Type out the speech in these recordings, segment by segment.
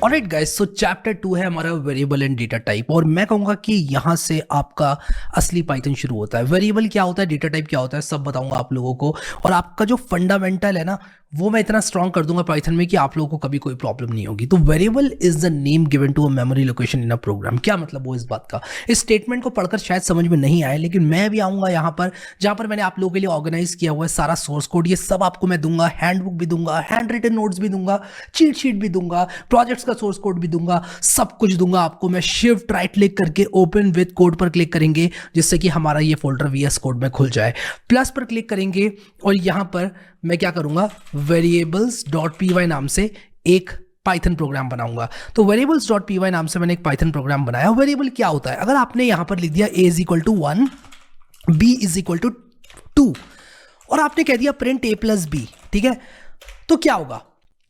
Alright guys, सो chapter 2 है हमारा variable and data type. और मैं कहूंगा कि यहाँ से आपका असली पाइथन शुरू होता है। वेरिएबल क्या होता है, डेटा टाइप क्या होता है, सब बताऊंगा आप लोगों को। और आपका जो फंडामेंटल है ना, वो मैं इतना स्ट्रॉन्ग कर दूंगा पाइथन में कि आप लोगों को कभी कोई प्रॉब्लम नहीं होगी। तो variable is the name given to a memory location in a program. क्या मतलब वो इस बात का, इस स्टेटमेंट को पढ़कर शायद समझ में नहीं आए, लेकिन मैं भी आऊंगा यहाँ पर जहां पर मैंने आप लोगों के लिए ऑर्गेनाइज किया हुआ है सारा सोर्स कोड। ये सब आपको मैं दूंगा, हैंडबुक भी दूंगा, हैंड रिटन नोट्स भी दूंगा, चीट शीट भी दूंगा, प्रोजेक्ट्स का सोर्स कोड भी दूंगा, सब कुछ दूंगा आपको मैं। शिफ्ट राइट क्लिक करके ओपन विद कोड पर क्लिक करेंगे, जिससे कि हमारा ये फोल्डर VS कोड में खुल जाए। प्लस पर क्लिक करेंगे और यहां पर मैं क्या करूंगा, variables.py नाम से एक पाइथन प्रोग्राम बनाऊंगा। तो variables.py नाम से मैंने एक पाइथन प्रोग्राम बनाया। वेरिएबल क्या होता है, अगर आपने यहां पर लिख दिया a is equal to 1, b is equal to 2 और आपने कह दिया प्रिंट a प्लस b, ठीक है, तो क्या होगा,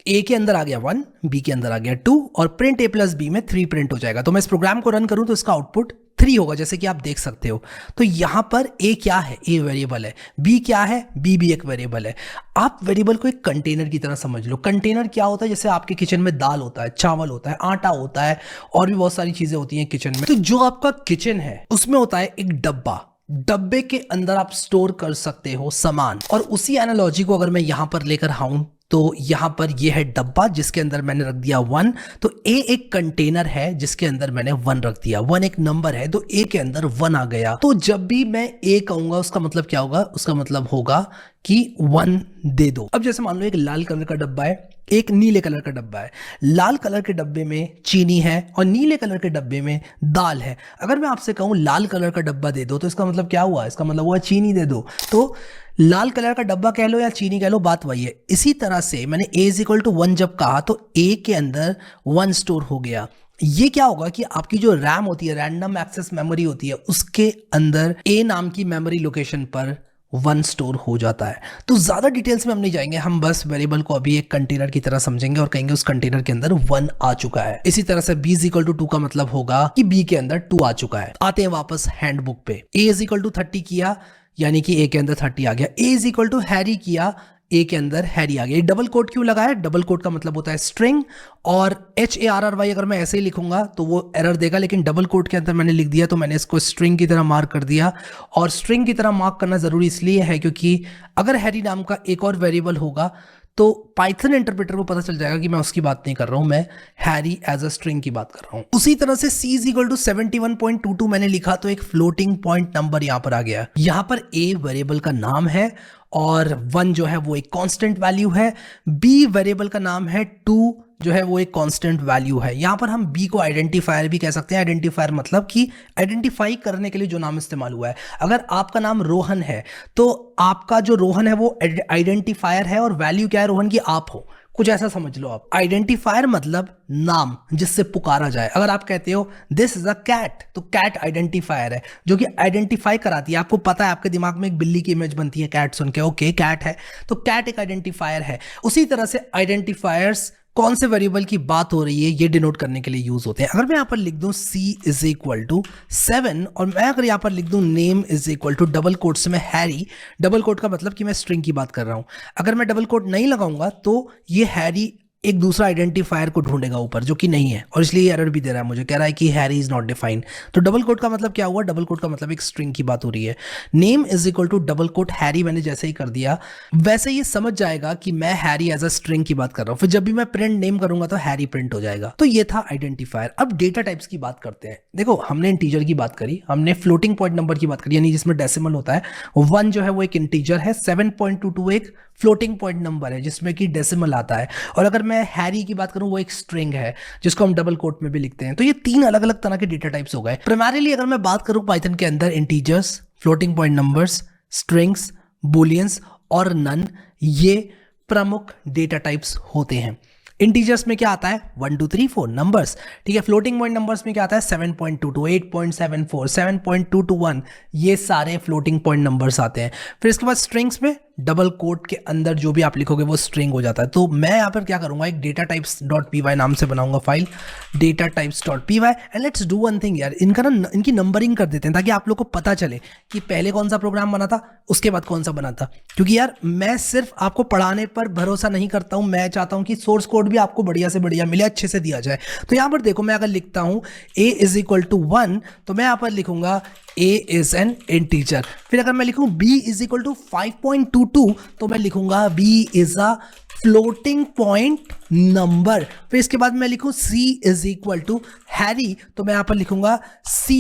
a के अंदर आ गया 1, b के अंदर आ गया 2 और प्रिंट a प्लस b में 3 प्रिंट हो जाएगा। तो मैं इस प्रोग्राम को रन करूं तो इसका आउटपुट 3 होगा, जैसे कि आप देख सकते हो। तो यहां पर a क्या है, a वेरिएबल है, b क्या है, b भी एक वेरिएबल है। आप वेरिएबल को एक कंटेनर की तरह समझ लो। कंटेनर क्या होता है, जैसे आपके किचन में दाल होता है, चावल होता है, आटा होता है और भी बहुत सारी चीजें होती हैं किचन में। तो जो आपका किचन है उसमें होता है एक डब्बा, डब्बे के अंदर आप स्टोर कर सकते हो सामान। और उसी एनालॉजी को अगर मैं यहां पर लेकर आऊं तो यहां पर ये है डब्बा जिसके अंदर मैंने रख दिया 1। तो a एक कंटेनर है जिसके अंदर मैंने 1 रख दिया। 1 एक नंबर है तो a के अंदर 1 आ गया। तो जब भी मैं a कहूंगा उसका मतलब क्या होगा, उसका मतलब होगा कि 1 दे दो। अब जैसे मान लो एक लाल कलर का डब्बा है, एक नीले कलर का डब्बा है। लाल कलर के डब्बे में चीनी है और नीले कलर के डब्बे में दाल है। अगर मैं आपसे कहूं लाल कलर का डब्बा दे दो तो इसका मतलब क्या हुआ, इसका मतलब हुआ चीनी दे दो। तो लाल कलर का डब्बा कह लो या चीनी कह लो, बात वही है। इसी तरह से मैंने a इज इक्वल टू 1 जब कहा तो a के अंदर 1 स्टोर हो गया। ये क्या होगा कि आपकी जो रैम होती है, रैंडम एक्सेस मेमोरी होती है, उसके अंदर a नाम की मेमोरी लोकेशन पर 1 स्टोर हो जाता है। तो ज्यादा डिटेल्स में हम नहीं जाएंगे, हम बस वेरिएबल को अभी एक कंटेनर की तरह समझेंगे और कहेंगे उस कंटेनर के अंदर 1 आ चुका है। इसी तरह से b इज इक्वल टू 2 का मतलब होगा कि b के अंदर 2 आ चुका है। आते हैं वापस हैंडबुक पे। a इज इक्वल टू 30 किया यानी कि a के अंदर 30 आ गया। a is equal to Harry किया, a के अंदर हैरी आ गया। डबल कोट क्यों लगाया, डबल कोट का मतलब होता है स्ट्रिंग। और HARRY अगर मैं ऐसे ही लिखूंगा तो वो एरर देगा, लेकिन डबल कोट के अंदर मैंने लिख दिया तो मैंने इसको स्ट्रिंग की तरह मार्क कर दिया। और स्ट्रिंग की तरह मार्क करना जरूरी इसलिए है क्योंकि अगर हैरी नाम का एक और वेरिएबल होगा तो पाइथन इंटरप्रेटर को पता चल जाएगा कि मैं उसकी बात नहीं कर रहा हूं, मैं हैरी एज अ स्ट्रिंग की बात कर रहा हूं। उसी तरह से c इज इक्वल टू 71.22 मैंने लिखा तो एक फ्लोटिंग पॉइंट नंबर यहां पर आ गया। यहां पर a वेरिएबल का नाम है और 1 जो है वो एक कांस्टेंट वैल्यू है। b वेरिएबल का नाम है, 2 जो है वो एक कांस्टेंट वैल्यू है। यहां पर हम b को आइडेंटिफायर भी कह सकते हैं। आइडेंटिफायर मतलब कि आइडेंटिफाई करने के लिए जो नाम इस्तेमाल हुआ है। अगर आपका नाम रोहन है तो आपका जो रोहन है वो आइडेंटिफायर है और वैल्यू क्या है रोहन की, आप हो, कुछ ऐसा समझ लो आप। आइडेंटिफायर मतलब नाम जिससे पुकारा जाए। अगर आप कहते हो दिस इज अ कैट तो कैट आइडेंटिफायर है जो कि आइडेंटिफाई कराती है। आपको पता है, आपके दिमाग में एक बिल्ली की इमेज बनती है कैट सुन के, ओके कैट है तो कैट एक आइडेंटिफायर है। उसी तरह से आइडेंटिफायर्स कौन से वेरिएबल की बात हो रही है ये डिनोट करने के लिए यूज होते हैं। अगर मैं यहां पर लिख दूं c इज इक्वल टू 7 और मैं अगर यहां पर लिख दूं name is equal to double quotes में हैरी, डबल कोट का मतलब कि मैं स्ट्रिंग की बात कर रहा हूं। अगर मैं डबल कोट नहीं लगाऊंगा तो ये हैरी एक दूसरा आइडेंटिफायर को ढूंढेगा ऊपर जो कि नहीं है और इसलिए एरर भी दे रहा है, मुझे कह रहा है कि हैरी इज नॉट डिफाइंड। तो डबल कोट का मतलब क्या हुआ, डबल कोट का मतलब एक स्ट्रिंग की बात हो रही है। Name is equal to double quote Harry मैंने जैसे ही कर दिया वैसे ये समझ जाएगा कि मैं हैरी एज अ स्ट्रिंग की बात कर रहा हूं। फिर जब भी मैं प्रिंट नेम करूंगा तो हैरी प्रिंट हो जाएगा। तो ये था आइडेंटिफायर। अब डेटा टाइप्स की बात करते हैं। देखो हमने इंटीजर की बात करी, हमने फ्लोटिंग पॉइंट नंबर की बात करी यानी जिसमें डेसिमल होता है। 1 जो है वो एक इंटीजर है, 7.22 एक फ्लोटिंग पॉइंट नंबर है जिसमें कि डेसिमल आता है। और अगर मैं हैरी की बात करूं वो एक स्ट्रिंग है जिसको हम डबल कोट में भी लिखते हैं। तो ये 3 अलग अलग तरह के डेटा टाइप्स हो गए। प्राइमरीली अगर मैं बात करूं पाइथन के अंदर integers, floating point numbers, strings, bullions और नन, ये प्रमुख डेटा टाइप्स होते हैं। इंटीजर्स में क्या आता है 1 2 3 4 नंबर्स, ठीक है। फ्लोटिंग पॉइंट नंबर्स में क्या आता है 7.22, 8.74, 7.221, ये सारे फ्लोटिंग पॉइंट नंबर्स आते हैं। फिर इसके बाद स्ट्रिंग्स में डबल कोट के अंदर जो भी आप लिखोगे वो स्ट्रिंग हो जाता है। तो मैं यहाँ पर क्या करूँगा, एक data types dot P Y नाम से बनाऊंगा file, data types dot P Y. And let's do one thing यार, इनका ना इनकी नंबरिंग कर देते हैं ताकि आप लोग को पता चले कि पहले कौन सा प्रोग्राम बना था, उसके बाद कौन सा बना था। क्योंकि यार मैं सिर्फ आपको पढ़ाने पर भरोसा नहीं करता हूँ, मैं चाहता हूँ कि सोर्स कोड भी आपको बढ़िया से बढ़िया मिले, अच्छे से दिया जाए। तो यहाँ पर देखो, मैं अगर लिखता हूँ a इज इक्वल टू 1, तो मैं यहाँ पर लिखूंगा a इज एन इंटीजर। फिर अगर मैं लिखूं b इज इक्वल टू 5.22, तो मैं लिखूंगा b is a floating point number. फिर इसके बाद मैं लिखूं c is equal to Harry, तो मैं यहाँ पर लिखूंगा c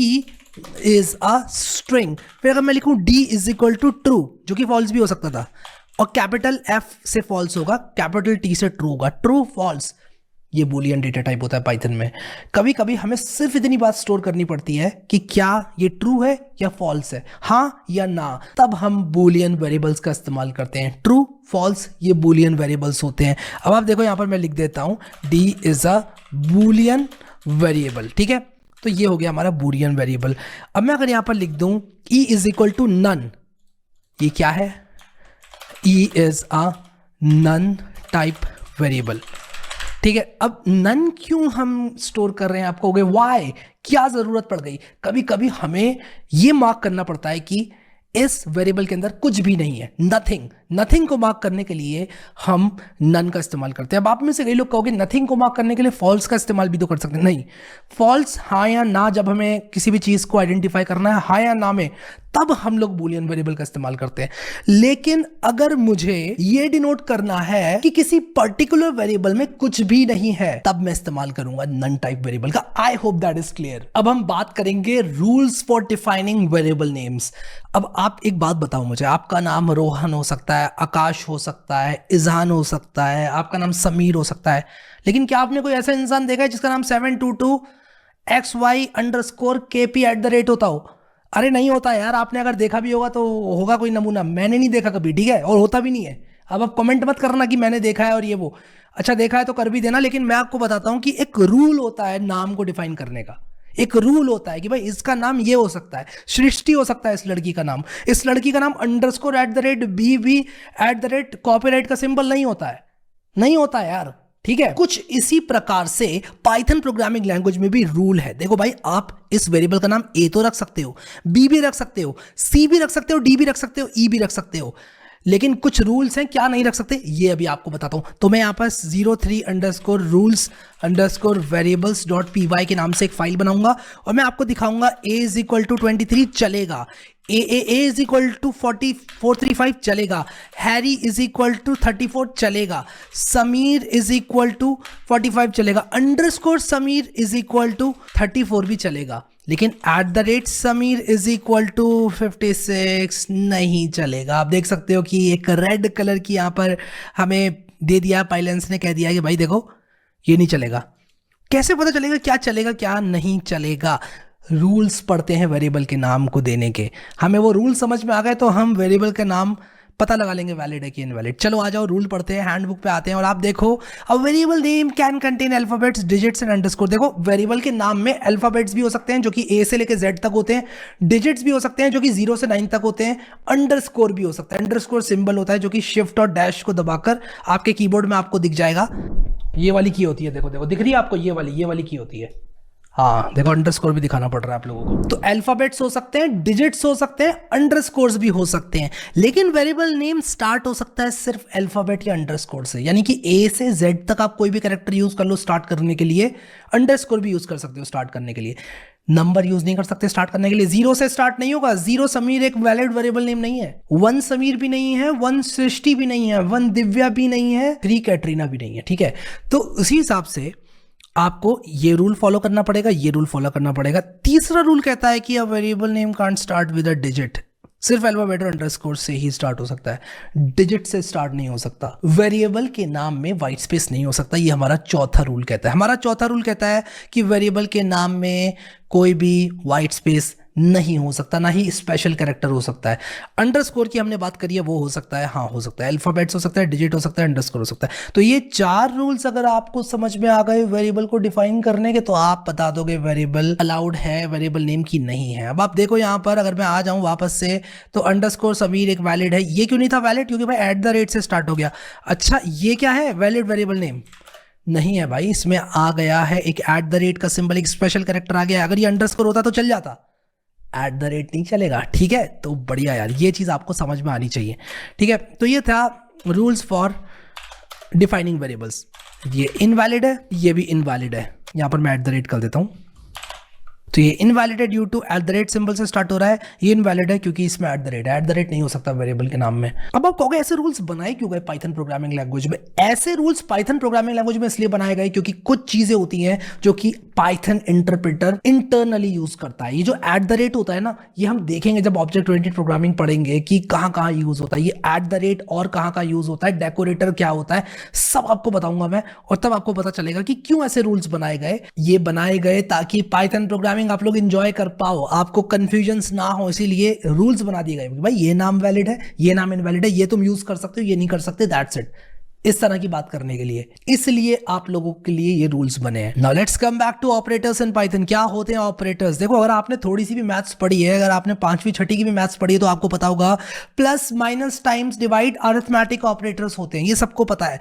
इज अ स्ट्रिंग। फिर अगर मैं लिखूं d is equal to true, जो कि फॉल्स भी हो सकता था, और कैपिटल F से फॉल्स होगा, कैपिटल T से ट्रू होगा, ट्रू फॉल्स। ये बूलियन डेटा टाइप होता है पाइथन में। कभी कभी हमें सिर्फ इतनी बात स्टोर करनी पड़ती है कि क्या ये ट्रू है या फॉल्स है, हाँ या ना, तब हम बूलियन वेरिएबल्स का इस्तेमाल करते हैं। ट्रू फॉल्स ये बूलियन वेरिएबल्स होते हैं। अब आप देखो यहाँ पर मैं लिख देता हूँ d is a Boolean variable, ठीक है। तो ये हो गया हमारा बूलियन वेरिएबल। अब मैं अगर यहाँ पर लिख दूँ e is equal to none, ये क्या है, e is a none type variable, ठीक है। अब नन क्यों हम स्टोर कर रहे हैं, आपको कहोगे वाई, क्या जरूरत पड़ गई। कभी कभी हमें ये मार्क करना पड़ता है कि इस वेरिएबल के अंदर कुछ भी नहीं है, नथिंग। नथिंग को मार्क करने के लिए हम नन का इस्तेमाल करते हैं। अब आप में से कई लोग कहोगे नथिंग को मार्क करने के लिए फॉल्स का इस्तेमाल भी तो कर सकते हैं। नहीं, फॉल्स हाँ या ना, जब हमें किसी भी चीज को आइडेंटिफाई करना है हाँ या ना में, तब हम लोग बूलियन वेरिएबल का इस्तेमाल करते हैं। लेकिन अगर मुझे ये डिनोट करना है कि किसी पर्टिकुलर वेरिएबल में कुछ भी नहीं है, तब मैं इस्तेमाल करूंगा नन टाइप वेरिएबल का। I hope that is clear. अब हम बात करेंगे rules for defining variable names. अब आप एक बात बताओ मुझे, आपका नाम रोहन हो सकता है, आकाश हो सकता है, इजहान हो सकता है, आपका नाम समीर हो सकता है, लेकिन क्या आपने कोई ऐसा इंसान देखा है जिसका नाम 722XY_KP@ होता हो? अरे नहीं होता यार। आपने अगर देखा भी होगा तो होगा कोई नमूना, मैंने नहीं देखा कभी, ठीक है, और होता भी नहीं है। अब आप कमेंट मत करना कि मैंने देखा है और ये वो, अच्छा देखा है तो कर भी देना, लेकिन मैं आपको बताता हूं कि एक रूल होता है नाम को डिफाइन करने का। एक रूल होता है कि भाई इसका नाम ये हो सकता है, सृष्टि हो सकता है इस लड़की का नाम, इस लड़की का नाम _@BB@ कॉपीराइट का सिंबल नहीं होता है, नहीं होता है यार, ठीक है। कुछ इसी प्रकार से पाइथन प्रोग्रामिंग लैंग्वेज में भी रूल है। देखो भाई, आप इस वेरिएबल का नाम a तो रख सकते हो, b भी रख सकते हो, c भी रख सकते हो, d भी रख सकते हो, e भी रख सकते हो, लेकिन कुछ रूल्स हैं क्या नहीं रख सकते, ये अभी आपको बताता हूं। तो मैं यहाँ पर 03_rules_variables.py के नाम से एक फाइल बनाऊंगा और मैं आपको दिखाऊंगा a इज इक्वल टू 23 चलेगा, a इज इक्वल टू 435 चलेगा, हैरी इज इक्वल टू 34 चलेगा, समीर इज इक्वल टू 45 चलेगा, underscore Sameer is equal to 34 भी चलेगा, लेकिन @समीर इज इक्वल टू 56 नहीं चलेगा। आप देख सकते हो कि एक रेड कलर की यहाँ पर हमें दे दिया, पाइलेंस ने कह दिया कि भाई देखो ये नहीं चलेगा। कैसे पता चलेगा क्या चलेगा क्या नहीं चलेगा? रूल्स पढ़ते हैं वेरिएबल के नाम को देने के, हमें वो रूल समझ में आ गए तो हम वेरिएबल का नाम पता लगा लेंगे वैलिड है कि इनवैलिड। चलो आ जाओ, रूल पढ़ते हैं, हैंडबुक पे आते हैं और आप देखो, a variable name can contain alphabets, digits and underscore. देखो वेरिएबल के नाम में अल्फाबेट्स भी हो सकते हैं जो कि A से लेकर Z तक होते हैं, डिजिट्स भी हो सकते हैं जो कि 0 से 9 तक होते हैं, अंडरस्कोर भी हो सकता है। अंडरस्कोर सिंबल होता है जो कि शिफ्ट और डैश को दबाकर आपके कीबोर्ड में आपको दिख जाएगा। ये वाली की होती है, देखो देखो दिख रही है आपको, ये वाली की होती है। हाँ देखो, अंडरस्कोर भी दिखाना पड़ रहा है आप लोगों को। तो अल्फाबेट्स हो सकते हैं, डिजिट्स हो सकते हैं, अंडरस्कोर्स भी हो सकते हैं, लेकिन वेरिएबल नेम स्टार्ट हो सकता है सिर्फ अल्फाबेट या अंडरस्कोर से। यानी कि A से Z तक आप कोई भी कैरेक्टर यूज कर लो स्टार्ट करने के लिए, अंडरस्कोर भी यूज कर सकते हो स्टार्ट करने के लिए, नंबर यूज नहीं कर सकते स्टार्ट करने के लिए। 0 से स्टार्ट नहीं होगा। 0 समीर एक वैलिड वेरिएबल नेम नहीं है, 1 समीर भी नहीं है, 1 सृष्टि भी नहीं है, 1 दिव्या भी नहीं है, 3 कैटरीना भी नहीं है, ठीक है। तो उसी हिसाब से आपको ये रूल फॉलो करना पड़ेगा, ये रूल फॉलो करना पड़ेगा। तीसरा रूल कहता है कि a variable name can't start with a digit, सिर्फ अल्फाबेट और अंडरस्कोर से ही स्टार्ट हो सकता है, डिजिट से स्टार्ट नहीं हो सकता। वेरिएबल के नाम में वाइट स्पेस नहीं हो सकता, ये हमारा चौथा रूल कहता है। हमारा चौथा रूल कहता है कि वेरिएबल के नाम में कोई भी वाइट स्पेस नहीं हो सकता, ना ही स्पेशल कैरेक्टर हो सकता है। अंडरस्कोर की हमने बात करी है, वो हो सकता है, हाँ हो सकता है। अल्फाबेट्स हो सकता है, डिजिट हो सकता है, अंडरस्कोर हो सकता है। तो ये 4 रूल्स अगर आपको समझ में आ गए वेरिएबल को डिफाइन करने के, तो आप बता दोगे वेरिएबल अलाउड है, वेरिएबल नेम की नहीं है। अब आप देखो यहाँ पर अगर मैं आ जाऊँ वापस से, तो अंडरस्कोर समीर एक वैलिड है। ये क्यों नहीं था वैलिड? क्योंकि भाई एट द रेट से स्टार्ट हो गया। अच्छा ये क्या है? वैलिड वेरिएबल नेम नहीं है भाई, इसमें आ गया है एक एट द रेट का सिंबल, एक स्पेशल कैरेक्टर आ गया। अगर ये अंडरस्कोर होता तो चल जाता, एट द रेट नहीं चलेगा। ठीक है, तो बढ़िया यार, ये चीज़ आपको समझ में आनी चाहिए। ठीक है, तो ये था रूल्स फॉर डिफाइनिंग वेरिएबल्स। ये इनवैलिड है, ये भी इनवैलिड है। यहाँ पर मैं एट द रेट कर देता हूँ, तो ये इनवैलिड है due to at the rate symbol से स्टार्ट हो रहा है। ये इनवैलिड है क्योंकि इसमें एट द रेट नहीं हो सकता वेरिएबल के नाम में। अब आप कहोगे ऐसे रूल्स बनाए क्यों गए पाइथन प्रोग्रामिंग लैंग्वेज में? ऐसे रूल्स पाइथन प्रोग्रामिंग लैंग्वेज में इसलिए बनाए गए क्योंकि कुछ चीजें होती हैं जो कि पाइथन इंटरप्रेटर इंटरनली यूज करता है। ये जो एट द रेट होता है ना, ये हम देखेंगे जब ऑब्जेक्ट ओरिएंटेड प्रोग्रामिंग पढ़ेंगे कि कहाँ कहाँ यूज होता है ये एट द रेट, और कहाँ कहाँ यूज होता है, डेकोरेटर क्या होता है, सब आपको बताऊंगा मैं। और तब आपको पता चलेगा कि क्यों ऐसे रूल्स बनाए गए। ये बनाए गए ताकि पाइथन प्रोग्रामिंग आप लोग इंजॉय कर पाओ, आपको कंफ्यूजन्स ना हो, इसीलिए रूल्स बना दिए गए। भाई ये नाम वैलिड है, ये नाम इनवैलिड है, ये तुम यूज कर सकते हो, ये नहीं कर सकते, दैट्स इट। इस तरह की बात करने के लिए, इसलिए आप लोगों के लिए ये रूल्स बने हैं। Now let's come back to operators in Python. क्या होते हैं ऑपरेटर्स? देखो, अगर आपने थोड़ी सी भी मैथ्स पढ़ी है, अगर आपने 5वीं 6वीं की भी मैथ्स पढ़ी है, तो आपको पता होगा plus minus times divide arithmetic operators होते हैं, ये सबको पता है।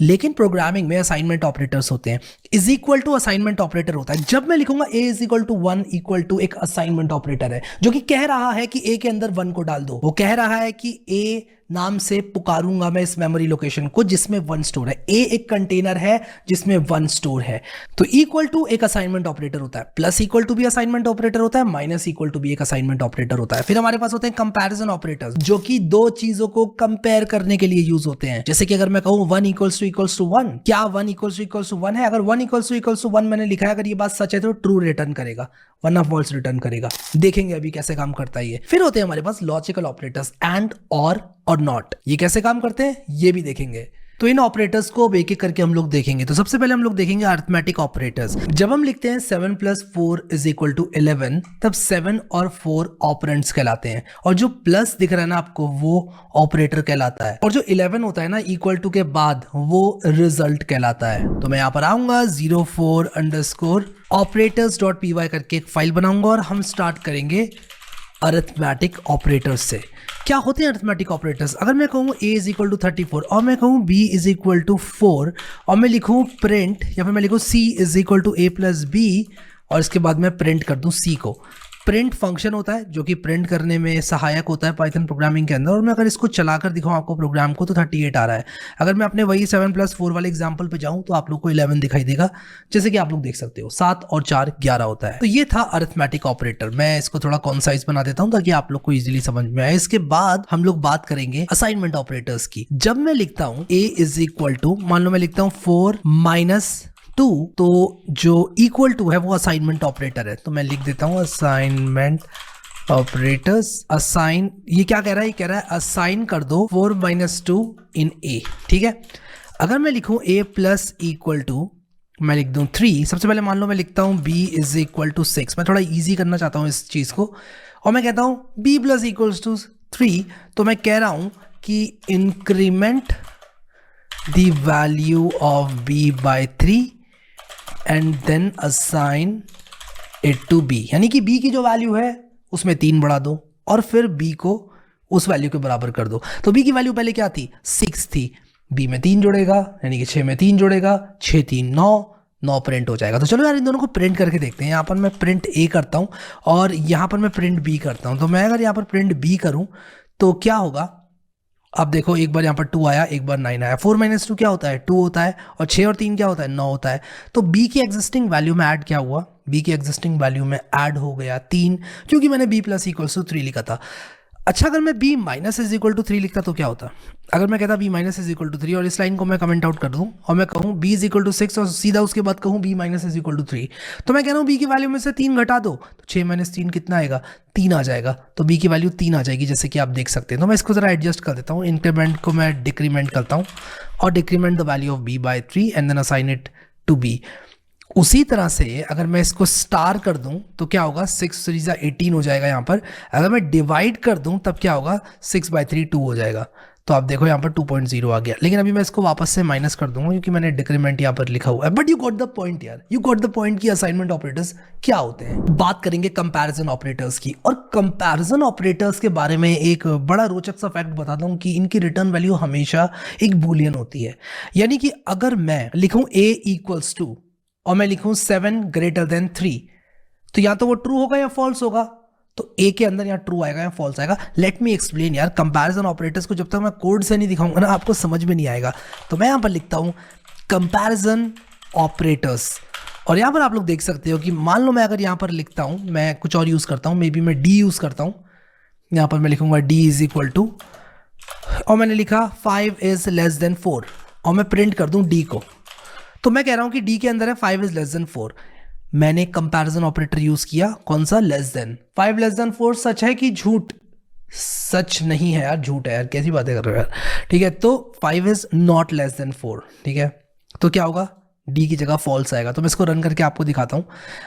लेकिन प्रोग्रामिंग में असाइनमेंट ऑपरेटर्स होते हैं। Is equal to assignment operator होता है। जब मैं लिखूंगा a is equal to 1 equal to, एक असाइनमेंट ऑपरेटर है जो कि कह रहा है कि a के अंदर 1 को डाल दो। वो कह रहा है कि a नाम से पुकारूंगा मैं इस मेमोरी लोकेशन को जिसमें 1 स्टोर है। a एक कंटेनर है जिसमें 1 स्टोर है। तो इक्वल टू एक असाइनमेंट ऑपरेटर होता है, प्लस इक्वल टू भी असाइनमेंट ऑपरेटर होता है, माइनस इक्वल टू भी एक असाइनमेंट ऑपरेटर होता है। फिर हमारे पास होते हैं कंपैरिजन ऑपरेटर्स, जो कि दो चीजों को कंपेयर करने के लिए यूज होते हैं। जैसे कि अगर मैं कहूं 1 इक्वल्स टू 1, क्या 1 इक्वल्स टू 1 है? अगर 1 इक्वल्स टू 1 मैंने लिखा है, अगर ये बात सच है तो ट्रू रिटर्न करेगा, वरना फॉल्स रिटर्न करेगा। देखेंगे अभी कैसे काम करता है ये। फिर होते हैं हमारे पास लॉजिकल ऑपरेटर्स, एंड, और नॉट। ये कैसे काम करते हैं ये भी देखेंगे। तो इन ऑपरेटर्स को एक एक करके हम लोग देखेंगे। तो सबसे पहले हम लोग देखेंगे अरिथमेटिक ऑपरेटर्स। जब हम लिखते हैं 7 + 4 इज इक्वल टू 11, तब 7 और 4 ऑपरेंड्स कहलाते हैं, और जो प्लस दिख रहा है ना आपको, वो ऑपरेटर कहलाता है। और जो 11 होता है ना इक्वल टू के बाद, वो रिजल्ट कहलाता है। तो मैं यहाँ पर आऊंगा 04_operators.py करके एक फाइल बनाऊंगा, और हम स्टार्ट करेंगे अरिथमेटिक ऑपरेटर्स से। क्या होते हैं अरिथमेटिक ऑपरेटर्स? अगर मैं कहूँ a इज इक्वल टू 34 और मैं कहूँ b इज इक्वल टू 4, और मैं लिखूँ प्रिंट, या फिर मैं लिखूँ c is equal to a plus b, और इसके बाद मैं प्रिंट कर दूँ c को। प्रिंट फंक्शन होता है जो कि प्रिंट करने में सहायक होता है पाइथन प्रोग्रामिंग के अंदर। और मैं अगर इसको चलाकर दिखाऊं आपको प्रोग्राम को, तो 38 आ रहा है। अगर मैं अपने वही 7 + 4 वाले एग्जांपल पे जाऊं, तो आप लोग को 11 दिखाई देगा, जैसे कि आप लोग देख सकते हो। 7 और 4 11 होता है। तो ये था अरिथमेटिक ऑपरेटर। मैं इसको थोड़ा कॉन्साइज बना देता हूं ताकि आप लोग को इजीली समझ में आए। इसके बाद हम लोग बात करेंगे असाइनमेंट ऑपरेटर्स की। जब मैं लिखता हूं a इज इक्वल टू, मान लो मैं लिखता हूं 4 - 2, तो जो इक्वल टू है वो असाइनमेंट ऑपरेटर है। तो मैं लिख देता हूं असाइनमेंट ऑपरेटर्स। असाइन, ये क्या कह रहा है? ये कह रहा है असाइन कर दो 4 - 2 इन a। ठीक है, अगर मैं लिखूं a प्लस इक्वल टू, मैं लिख दूं 3। सबसे पहले मान लो मैं लिखता हूं b इज इक्वल टू 6। मैं थोड़ा इजी करना चाहता हूं इस चीज को, और मैं कहता हूं b प्लस इक्वल्स टू 3। तो मैं कह रहा हूं कि increment the value of b by 3 and then assign it to b। यानी कि b की जो वैल्यू है उसमें 3 बढ़ा दो, और फिर b को उस वैल्यू के बराबर कर दो। तो b की वैल्यू पहले क्या थी? 6 थी। b में 3 जुड़ेगा, यानी कि 6 में 3 जुड़ेगा, 6 3 9 प्रिंट हो जाएगा। तो चलो यार इन दोनों को प्रिंट करके देखते हैं। यहाँ पर मैं प्रिंट a करता हूँ, और यहाँ पर मैं प्रिंट b करता हूँ। तो मैं अगर यहाँ पर प्रिंट b करूँ तो क्या होगा? अब देखो, एक बार यहाँ पर 2 आया, एक बार 9 आया। 4 - 2 क्या होता है? 2 होता है, और 6 और 3 क्या होता है? 9 होता है। तो b की एग्जिस्टिंग वैल्यू में ऐड क्या हुआ? b की एग्जिस्टिंग वैल्यू में ऐड हो गया 3, क्योंकि मैंने b प्लस इक्वल्स टू 3 लिखा था। अच्छा, अगर मैं b minus is equal to 3 लिखता तो क्या होता? अगर मैं कहता b minus is equal to 3, और इस लाइन को मैं कमेंट आउट कर दूं, और मैं कहूं b इज इक्वल टू 6, और सीधा उसके बाद कहूं b minus is equal to 3, तो मैं कह रहा हूं b की वैल्यू में से 3 घटा दो, तो 6 - 3 कितना आएगा? 3 आ जाएगा। तो b की वैल्यू 3 आ जाएगी, जैसे कि आप देख सकते हैं। तो मैं इसको जरा एडजस्ट कर देता हूँ। इंक्रीमेंट को मैं डिक्रीमेंट करता हूँ, और decrement the value of b by 3 and then assign it to b। उसी तरह से अगर मैं इसको स्टार कर दूं तो क्या होगा, 6 3 18 हो जाएगा यहाँ पर। अगर मैं डिवाइड कर दूं तब क्या होगा, 6/3 2 हो जाएगा। तो आप देखो यहाँ पर 2.0 आ गया। लेकिन अभी मैं इसको वापस से माइनस कर दूंगा क्योंकि मैंने डिक्रीमेंट यहाँ पर लिखा हुआ है। But you got the point यार, यू गॉट द पॉइंट कि असाइनमेंट ऑपरेटर्स क्या होते हैं। बात करेंगे कंपैरिजन ऑपरेटर्स की, और कंपैरिजन ऑपरेटर्स के बारे में एक बड़ा रोचक सा फैक्ट बताता हूँ कि इनकी रिटर्न वैल्यू हमेशा एक बूलियन होती है। यानी कि अगर मैं लिखूं a इक्वल्स टू और मैं लिखूं 7 ग्रेटर देन 3, तो या तो वो ट्रू होगा या फॉल्स होगा। तो ए के अंदर यहाँ ट्रू आएगा या फॉल्स आएगा। लेट मी एक्सप्लेन यार, कंपैरिजन ऑपरेटर्स को जब तक मैं कोड से नहीं दिखाऊंगा ना आपको समझ में नहीं आएगा। तो मैं यहाँ पर लिखता हूँ कंपैरिजन ऑपरेटर्स, और यहाँ पर आप लोग देख सकते हो कि मान लो मैं अगर यहाँ पर लिखता हूँ, मैं कुछ और यूज़ करता हूँ, मे बी मैं डी यूज़ करता हूँ। यहाँ पर मैं लिखूंगा डी इज इक्वल टू, और मैंने लिखा 5 इज लेस देन 4, और मैं प्रिंट कर दूँ डी को। तो मैं कह रहा हूं कि डी के अंदर है 5 इज लेस देन 4। मैंने कंपैरिजन ऑपरेटर यूज किया, कौन सा, लेस देन। 5 लेस देन 4 सच है कि झूठ? सच नहीं है यार, झूठ है यार, कैसी बातें कर रहे हो यार। ठीक है, तो 5 इज नॉट लेस देन 4। ठीक है, तो क्या होगा, डी की जगह फॉल्स आएगा। तो मैं इसको रन करके आपको दिखाता हूँ।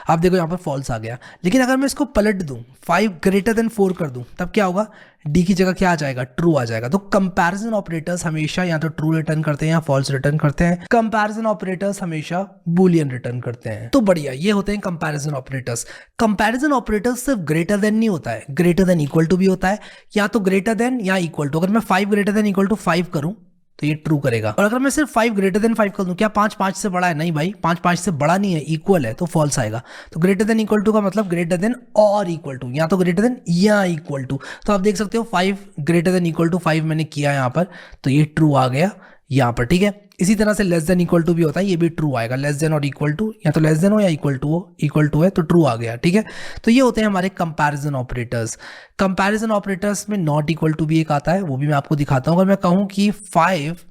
आप देखो यहाँ पर फॉल्स आ गया। लेकिन अगर मैं इसको पलट दूँ, 5 ग्रेटर देन 4 कर दूँ, तब क्या होगा, डी की जगह क्या आ जाएगा, ट्रू आ जाएगा। तो कंपैरिजन ऑपरेटर्स हमेशा या तो ट्रू रिटर्न करते हैं या फॉल्स रिटर्न करते हैं। कंपैरिजन ऑपरेटर्स हमेशा बूलियन रिटर्न करते हैं। तो बढ़िया, ये होते हैं कंपैरिजन ऑपरेटर्स। कंपैरिजन ऑपरेटर्स सिर्फ ग्रेटर देन नहीं होता है, ग्रेटर देन इक्वल टू भी होता है, या तो ग्रेटर देन या इक्वल टू। अगर मैं 5 ग्रेटर देन इक्वल टू 5 करूं तो ये ट्रू करेगा। और अगर मैं सिर्फ 5 ग्रेटर देन 5 कर दूं, क्या 5 5 से बड़ा है? नहीं भाई, 5 5 से बड़ा नहीं है, इक्वल है, तो फॉल्स आएगा। तो ग्रेटर देन इक्वल टू का मतलब ग्रेटर देन और इक्वल टू, या तो ग्रेटर देन या इक्वल टू। तो आप देख सकते हो 5 ग्रेटर देन इक्वल टू 5 मैंने किया यहाँ पर, तो ये ट्रू आ गया यहाँ पर। ठीक है, इसी तरह से लेस देन इक्वल टू भी होता है, ये भी ट्रू आएगा। लेस देन और इक्वल टू, या तो लेस देन हो या इक्वल टू हो, इक्वल टू है तो ट्रू आ गया। ठीक है, तो ये होते हैं हमारे कंपैरिजन ऑपरेटर्स। कंपैरिजन ऑपरेटर्स में नॉट इक्वल टू भी एक आता है, वो भी मैं आपको दिखाता हूँ। अगर मैं कहूँ कि 5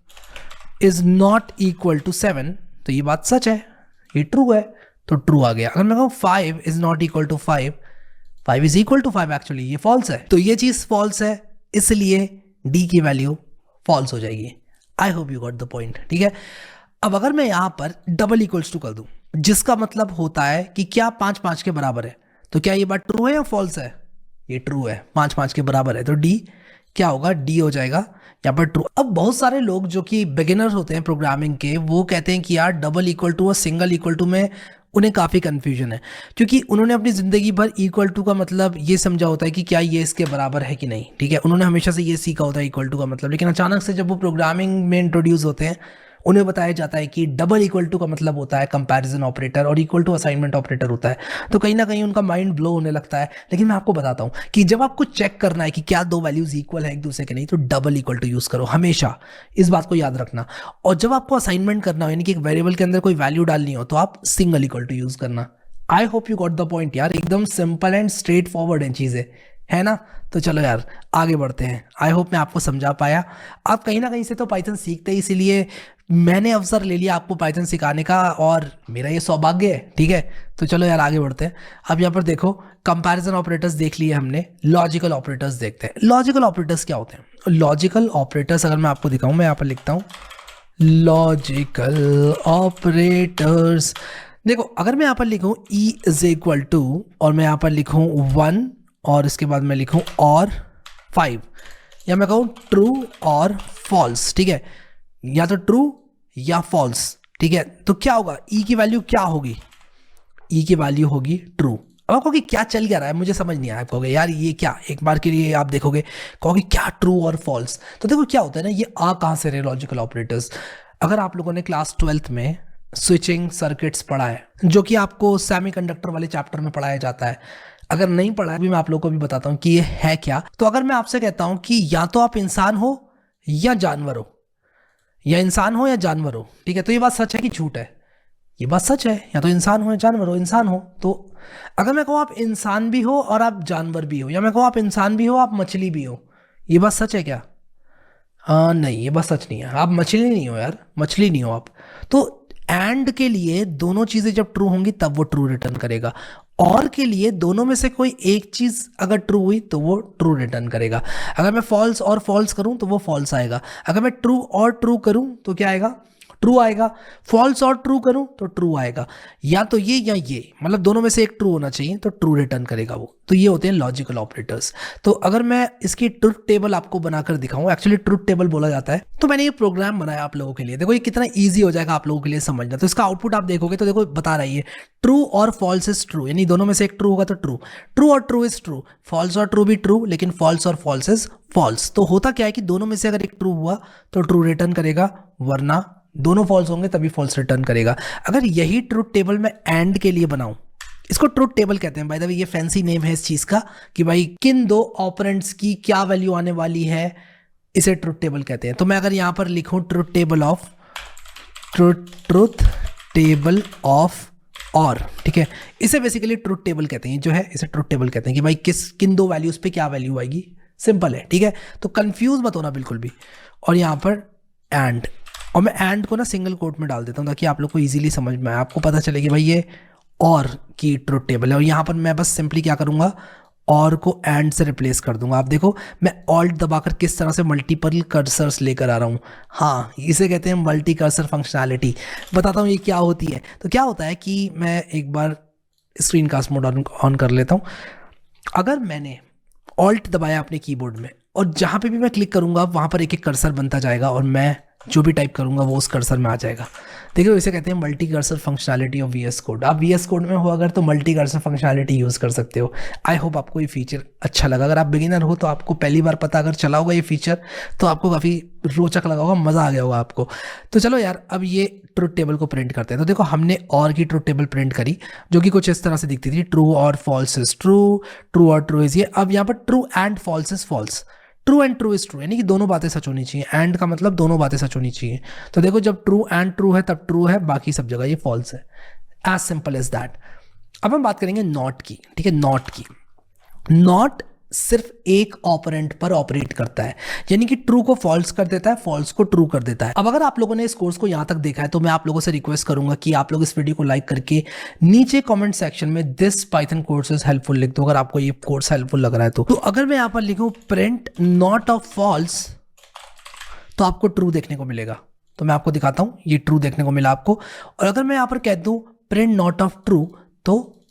इज नॉट इक्वल टू 7, तो ये बात सच है, ये ट्रू है, तो ट्रू आ गया। अगर मैं कहूँ 5 is not equal to 5, 5 is equal to 5, actually ये फॉल्स है, तो ये चीज फॉल्स है, इसलिए डी की वैल्यू फॉल्स हो जाएगी। I hope you got the point. ठीक है, अब अगर मैं यहां पर डबल इक्वल्स टू कर दूं, जिसका मतलब होता है कि क्या 5 5 के बराबर है, तो क्या ये बात ट्रू है या फॉल्स है? ये ट्रू है, 5 5 के बराबर है, तो डी क्या होगा, डी हो जाएगा यहाँ पर ट्रू। अब बहुत सारे लोग जो कि बिगिनर्स होते हैं प्रोग्रामिंग के, वो कहते हैं कि यार डबल इक्वल टू और सिंगल इक्वल टू में उन्हें काफ़ी कन्फ्यूजन है, क्योंकि उन्होंने अपनी ज़िंदगी भर इक्वल टू का मतलब ये समझा होता है कि क्या ये इसके बराबर है कि नहीं। ठीक है, उन्होंने हमेशा से ये सीखा होता है इक्वल टू का मतलब, लेकिन अचानक से जब वो प्रोग्रामिंग में इंट्रोड्यूस होते हैं, उन्हें बताया जाता है कि डबल इक्वल टू का मतलब होता है कंपैरिजन ऑपरेटर, और इक्वल टू असाइनमेंट ऑपरेटर होता है। तो कहीं ना कहीं उनका माइंड ब्लो होने लगता है। लेकिन मैं आपको बताता हूं कि जब आपको चेक करना है कि क्या दो वैल्यूज इक्वल है एक दूसरे के नहीं, तो डबल इक्वल टू यूज करो हमेशा, इस बात को याद रखना। और जब आपको असाइनमेंट करना हो, यानी कि एक वेरिएबल के अंदर कोई वैल्यू डालनी हो, तो आप सिंगल इक्वल टू यूज करना। I hope you got the point यार, एकदम सिंपल एंड स्ट्रेट फॉरवर्ड हैं चीजें, है ना। तो चलो यार आगे बढ़ते हैं। आई होप मैं आपको समझा पाया। आप कहीं ना कहीं से तो पाइथन सीखते हैं, इसीलिए मैंने अवसर ले लिया आपको पाइथन सिखाने का, और मेरा ये सौभाग्य है। ठीक है, तो चलो यार आगे बढ़ते हैं। अब यहाँ पर देखो, कंपैरिजन ऑपरेटर्स देख लिए हमने, लॉजिकल ऑपरेटर्स देखते हैं। लॉजिकल ऑपरेटर्स क्या होते हैं? लॉजिकल ऑपरेटर्स अगर मैं आपको दिखाऊं, मैं यहाँ पर लिखता हूँ लॉजिकल ऑपरेटर्स। देखो, अगर मैं यहाँ पर लिखूँ e इज इक्वल टू, और मैं यहाँ पर लिखूँ 1, और इसके बाद मैं लिखूँ और 5, या मैं कहूँ ट्रू और फॉल्स। ठीक है, या तो ट्रू या फॉल्स। ठीक है, तो क्या होगा, e की वैल्यू क्या होगी? e की वैल्यू होगी ट्रू। अब आप कहोगे क्या चल क्या रहा है, मुझे समझ नहीं आया। आप कहोगे यार ये क्या, एक बार के लिए आप देखोगे, कहोगे क्या ट्रू और फॉल्स। तो देखो क्या होता है ना, ये आ कहाँ से रहे लॉजिकल ऑपरेटर्स। अगर आप लोगों ने क्लास 12th में स्विचिंग सर्किट्स पढ़ा है, जो कि आपको सेमीकंडक्टर वाले चैप्टर में पढ़ाया जाता है, अगर नहीं पढ़ा है भी मैं आप लोगों को भी बताता हूँ कि ये है क्या। तो अगर मैं आपसे कहता हूँ कि या तो आप इंसान हो या जानवर हो, या इंसान हो या जानवर हो, ठीक है, तो ये बात सच है कि झूठ है? ये बात सच है, या तो इंसान हो या जानवर हो। इंसान हो, तो अगर मैं कहूँ आप इंसान भी हो और आप जानवर भी हो, या मैं कहूँ आप इंसान भी हो आप मछली भी हो, ये बात सच है क्या? नहीं, ये बात सच नहीं है। आप मछली नहीं हो यार, मछली नहीं हो आप। तो एंड के लिए दोनों चीजें जब ट्रू होंगी तब वो ट्रू रिटर्न करेगा, और के लिए दोनों में से कोई एक चीज अगर ट्रू हुई तो वो ट्रू रिटर्न करेगा। अगर मैं फॉल्स और फॉल्स करूं तो वो फॉल्स आएगा। अगर मैं ट्रू और ट्रू करूं तो क्या आएगा? ट्रू आएगा। फॉल्स और ट्रू करूं तो ट्रू आएगा, या तो ये या ये, मतलब दोनों में से एक ट्रू होना चाहिए तो ट्रू रिटर्न करेगा वो। तो ये होते हैं लॉजिकल ऑपरेटर्स। तो अगर मैं इसकी ट्रुथ टेबल आपको बनाकर दिखाऊं, एक्चुअली ट्रुथ टेबल बोला जाता है, तो मैंने ये प्रोग्राम बनाया आप लोगों के लिए। देखो ये कितना ईजी हो जाएगा आप लोगों के लिए समझना। तो इसका आउटपुट आप देखोगे तो देखो बता रही है ट्रू और फॉल्स इज ट्रू, यानी दोनों में से एक ट्रू होगा तो ट्रू, ट्रू और ट्रू इज ट्रू, फॉल्स और ट्रू भी ट्रू, लेकिन फॉल्स और फॉल्स इज फॉल्स। तो होता क्या है कि दोनों में से अगर एक ट्रू हुआ तो ट्रू रिटर्न करेगा, वरना दोनों फॉल्स होंगे तभी फॉल्स रिटर्न करेगा। अगर यही ट्रुथ टेबल मैं एंड के लिए बनाऊं, इसको ट्रुथ टेबल कहते हैं बाय द वे, ये फैंसी नेम है इस चीज का कि भाई किन दो ऑपरेंड्स की क्या वैल्यू आने वाली है, इसे ट्रुथ टेबल कहते हैं। तो मैं अगर यहां पर लिखूं ट्रुथ टेबल ऑफ और, ठीक है, इसे बेसिकली ट्रुथ टेबल कहते हैं, जो है इसे ट्रुथ टेबल कहते हैं कि भाई किन दो वैल्यूज पे क्या वैल्यू आएगी। सिंपल है, ठीक है। तो कंफ्यूज मत होना बिल्कुल भी। और यहां पर एंड, और मैं एंड को ना सिंगल कोट में डाल देता हूं ताकि आप लोग को इजीली समझ में आए, आपको पता चले कि भाई ये और की ट्रुथ टेबल है। और यहां पर मैं बस सिंपली क्या करूंगा, और को एंड से रिप्लेस कर दूंगा। आप देखो मैं ऑल्ट दबाकर किस तरह से मल्टीपल कर्सर्स लेकर आ रहा हूं। हाँ, इसे कहते हैं मल्टी कर्सर फंक्शनैलिटी। बताता हूं ये क्या होती है। तो क्या होता है कि मैं एक बार स्क्रीन कास्ट मोड ऑन कर लेता हूं। अगर मैंने ऑल्ट दबाया अपने कीबोर्ड में और जहां पे भी मैं क्लिक करूंगा वहां पर एक एक कर्सर बनता जाएगा और मैं जो भी टाइप करूंगा वो उस कर्सर में आ जाएगा। देखिए इसे कहते हैं multi cursor functionality of VS code. आप वीएस कोड में हो अगर तो मल्टी कर्सर फंक्शनैलिटी यूज कर सकते हो। आई होप आपको ये फीचर अच्छा लगा। अगर आप बिगिनर हो तो आपको पहली बार पता अगर चला होगा ये फीचर तो आपको काफ़ी रोचक लगा होगा, मज़ा आ गया होगा आपको। तो चलो यार अब ये ट्रुथ टेबल को प्रिंट करते हैं। तो देखो हमने और की ट्रुथ टेबल प्रिंट करी जो कि कुछ इस तरह से दिखती थी, ट्रू और फॉल्स इज ट्रू, ट्रू और ट्रू इज ये। अब यहाँ पर true and false is false, true and true is true, यानी कि दोनों बातें सच होनी चाहिए। एंड का मतलब दोनों बातें सच होनी चाहिए। तो देखो जब ट्रू एंड ट्रू है तब ट्रू है, बाकी सब जगह ये फॉल्स है। As simple as that. अब हम बात करेंगे नॉट की, ठीक है। नॉट की, नॉट सिर्फ एक ऑपरेंट पर ऑपरेट करता है, यानी कि ट्रू को फॉल्स कर देता है, फॉल्स को ट्रू कर देता है। अब अगर आप लोगों ने इस कोर्स को यहां तक देखा है तो मैं आप लोगों से रिक्वेस्ट करूंगा कि आप लोग इस वीडियो को लाइक करके नीचे कमेंट सेक्शन में this Python course is helpful लिख दो अगर आपको ये कोर्स हेल्पफुल लग रहा है तो अगर मैं यहां पर लिखूं प्रिंट नॉट ऑफ फॉल्स तो आपको ट्रू देखने को मिलेगा। तो मैं आपको दिखाता हूं, ये ट्रू देखने को मिला आपको। और अगर मैं यहां पर कह दूं प्रिंट नॉट ऑफ ट्रू तो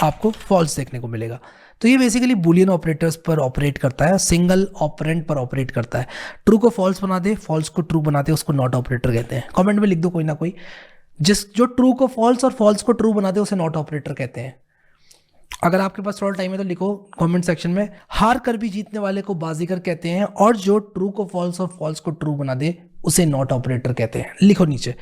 आपको फॉल्स देखने को मिलेगा। तो ये बेसिकली बुलियन ऑपरेटर्स पर ऑपरेट करता है, सिंगल ऑपरेंट पर ऑपरेट करता है। ट्रू को फॉल्स बना दे, फॉल्स को ट्रू बना दे, उसको नॉट ऑपरेटर कहते हैं। कमेंट में लिख दो कोई ना कोई, जो ट्रू को फॉल्स और फॉल्स को ट्रू बना दे उसे नॉट ऑपरेटर कहते हैं। अगर आपके पास थोड़ा टाइम है तो लिखो कमेंट सेक्शन में, हार कर भी जीतने वाले को बाजीगर कहते हैं और जो ट्रू को फॉल्स और फॉल्स को ट्रू बना दे उसे नॉट ऑपरेटर कहते हैं। लिखो नीचे,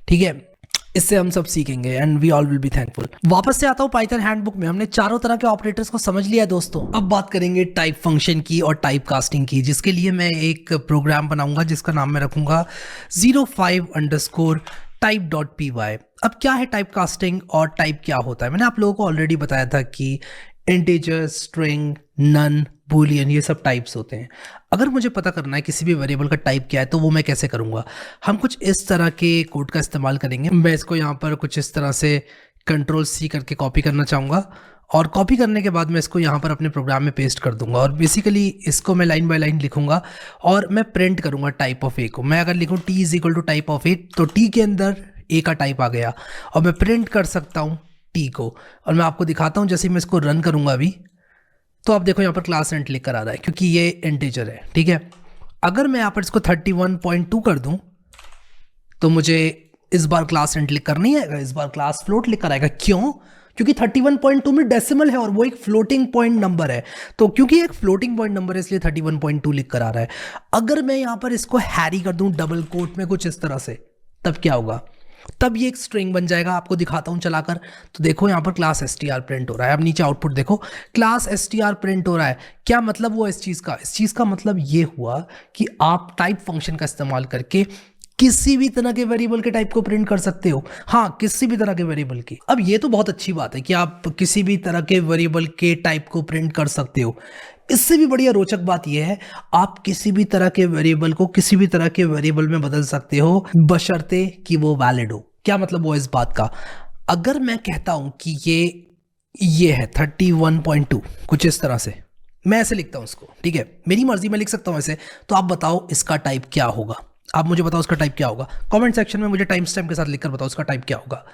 ठीक है। इससे हम सब सीखेंगे and we all will be thankful. वापस से आता हूं पाइथन हैंडबुक में। हमने चारों तरह के ऑपरेटर्स को समझ लिया है दोस्तों। अब बात करेंगे टाइप फंक्शन की और टाइप कास्टिंग की, जिसके लिए मैं एक प्रोग्राम बनाऊंगा जिसका नाम मैं रखूंगा 05_type.py। अब क्या है टाइप कास्टिंग और टाइप क्या होता है, मैंने आप लोगों को ऑलरेडी बताया था कि इंटीजर, स्ट्रिंग, नन, बूलियन ये सब टाइप्स होते हैं। अगर मुझे पता करना है किसी भी वेरिएबल का टाइप क्या है तो वो मैं कैसे करूंगा, हम कुछ इस तरह के कोड का इस्तेमाल करेंगे। मैं इसको यहाँ पर कुछ इस तरह से Ctrl+C करके कॉपी करना चाहूँगा और कॉपी करने के बाद मैं इसको यहाँ पर अपने प्रोग्राम में पेस्ट कर दूंगा और बेसिकली इसको मैं लाइन बाय लाइन लिखूंगा और मैं प्रिंट करूंगा टाइप ऑफ ए को। मैं अगर लिखूँ t is equal to type of a तो t के अंदर a का टाइप आ गया और मैं प्रिंट कर सकता हूँ t को। और मैं आपको दिखाता हूँ जैसे मैं इसको रन करूँगा अभी तो आप देखो यहाँ पर क्लास एंड लिख कर आ रहा है क्योंकि ये इंटीजर है, ठीक है। अगर मैं यहाँ पर इसको 31.2 कर दूं तो मुझे इस बार क्लास एंड लिख कर नहीं आएगा, इस बार क्लास फ्लोट लिख कर आएगा। क्यों? क्योंकि 31.2 में डेसिमल है और वो एक फ्लोटिंग पॉइंट नंबर है। तो क्योंकि एक फ्लोटिंग पॉइंट नंबर है इसलिए 31.2 लिख कर आ रहा है। अगर मैं यहाँ पर इसको हैरी कर दूं डबल कोट में कुछ इस तरह से, तब क्या होगा, तब ये एक स्ट्रिंग बन जाएगा। आपको दिखाता हूं चलाकर। तो देखो यहाँ पर क्लास str प्रिंट हो रहा है। अब नीचे आउटपुट देखो, क्लास str प्रिंट हो रहा है। क्या मतलब हुआ इस चीज का? इस चीज का मतलब ये हुआ कि आप टाइप फंक्शन का इस्तेमाल करके किसी भी तरह के वेरिएबल के टाइप को प्रिंट कर सकते हो। हाँ, किसी भी तरह के वेरिएबल की। अब ये तो बहुत अच्छी बात है कि आप किसी भी तरह के वेरिएबल के टाइप को प्रिंट कर सकते हो। इससे भी बढ़िया रोचक बात यह है आप किसी भी तरह के वेरिएबल को किसी भी तरह के वेरिएबल में बदल सकते हो बशर्ते कि वो वैलिड हो। क्या मतलब वो इस बात का? अगर मैं कहता हूं कि ये है 31.2 कुछ इस तरह से, मैं ऐसे लिखता हूं इसको, ठीक है, मेरी मर्जी में लिख सकता हूं ऐसे, तो आप बताओ इसका टाइप क्या होगा। आप मुझे बताओ उसका टाइप क्या होगा, कमेंट सेक्शन में मुझे टाइम स्टैम्प के साथ लिखकर बताओ उसका टाइप क्या होगा।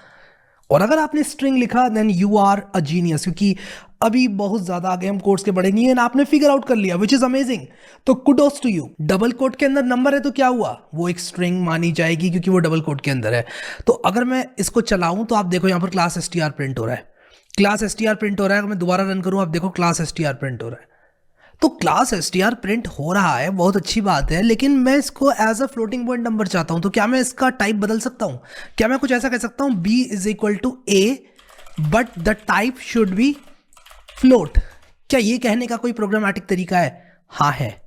और अगर आपने स्ट्रिंग लिखा then you are a genius, क्योंकि अभी बहुत ज्यादा आगे हम कोड्स के बढ़े नहीं है, आपने फिगर आउट कर लिया विच इज अमेजिंग, तो kudos to you. Double quote के अंदर नंबर है तो क्या हुआ, वो एक स्ट्रिंग मानी जाएगी क्योंकि वो डबल कोट के अंदर है। तो अगर मैं इसको चलाऊं तो आप देखो यहाँ पर क्लास str प्रिंट हो रहा है, क्लास str प्रिंट हो रहा है। अगर मैं दोबारा रन करूं आप देखो क्लास str प्रिंट हो रहा है। तो क्लास str प्रिंट हो रहा है, बहुत अच्छी बात है, लेकिन मैं इसको as a floating point number चाहता हूं, तो क्या मैं इसका टाइप बदल सकता हूं? क्या मैं कुछ ऐसा कह सकता हूं b is equal to a but the type should be float? क्या ये कहने का कोई प्रोग्रामेटिक तरीका है? हाँ है,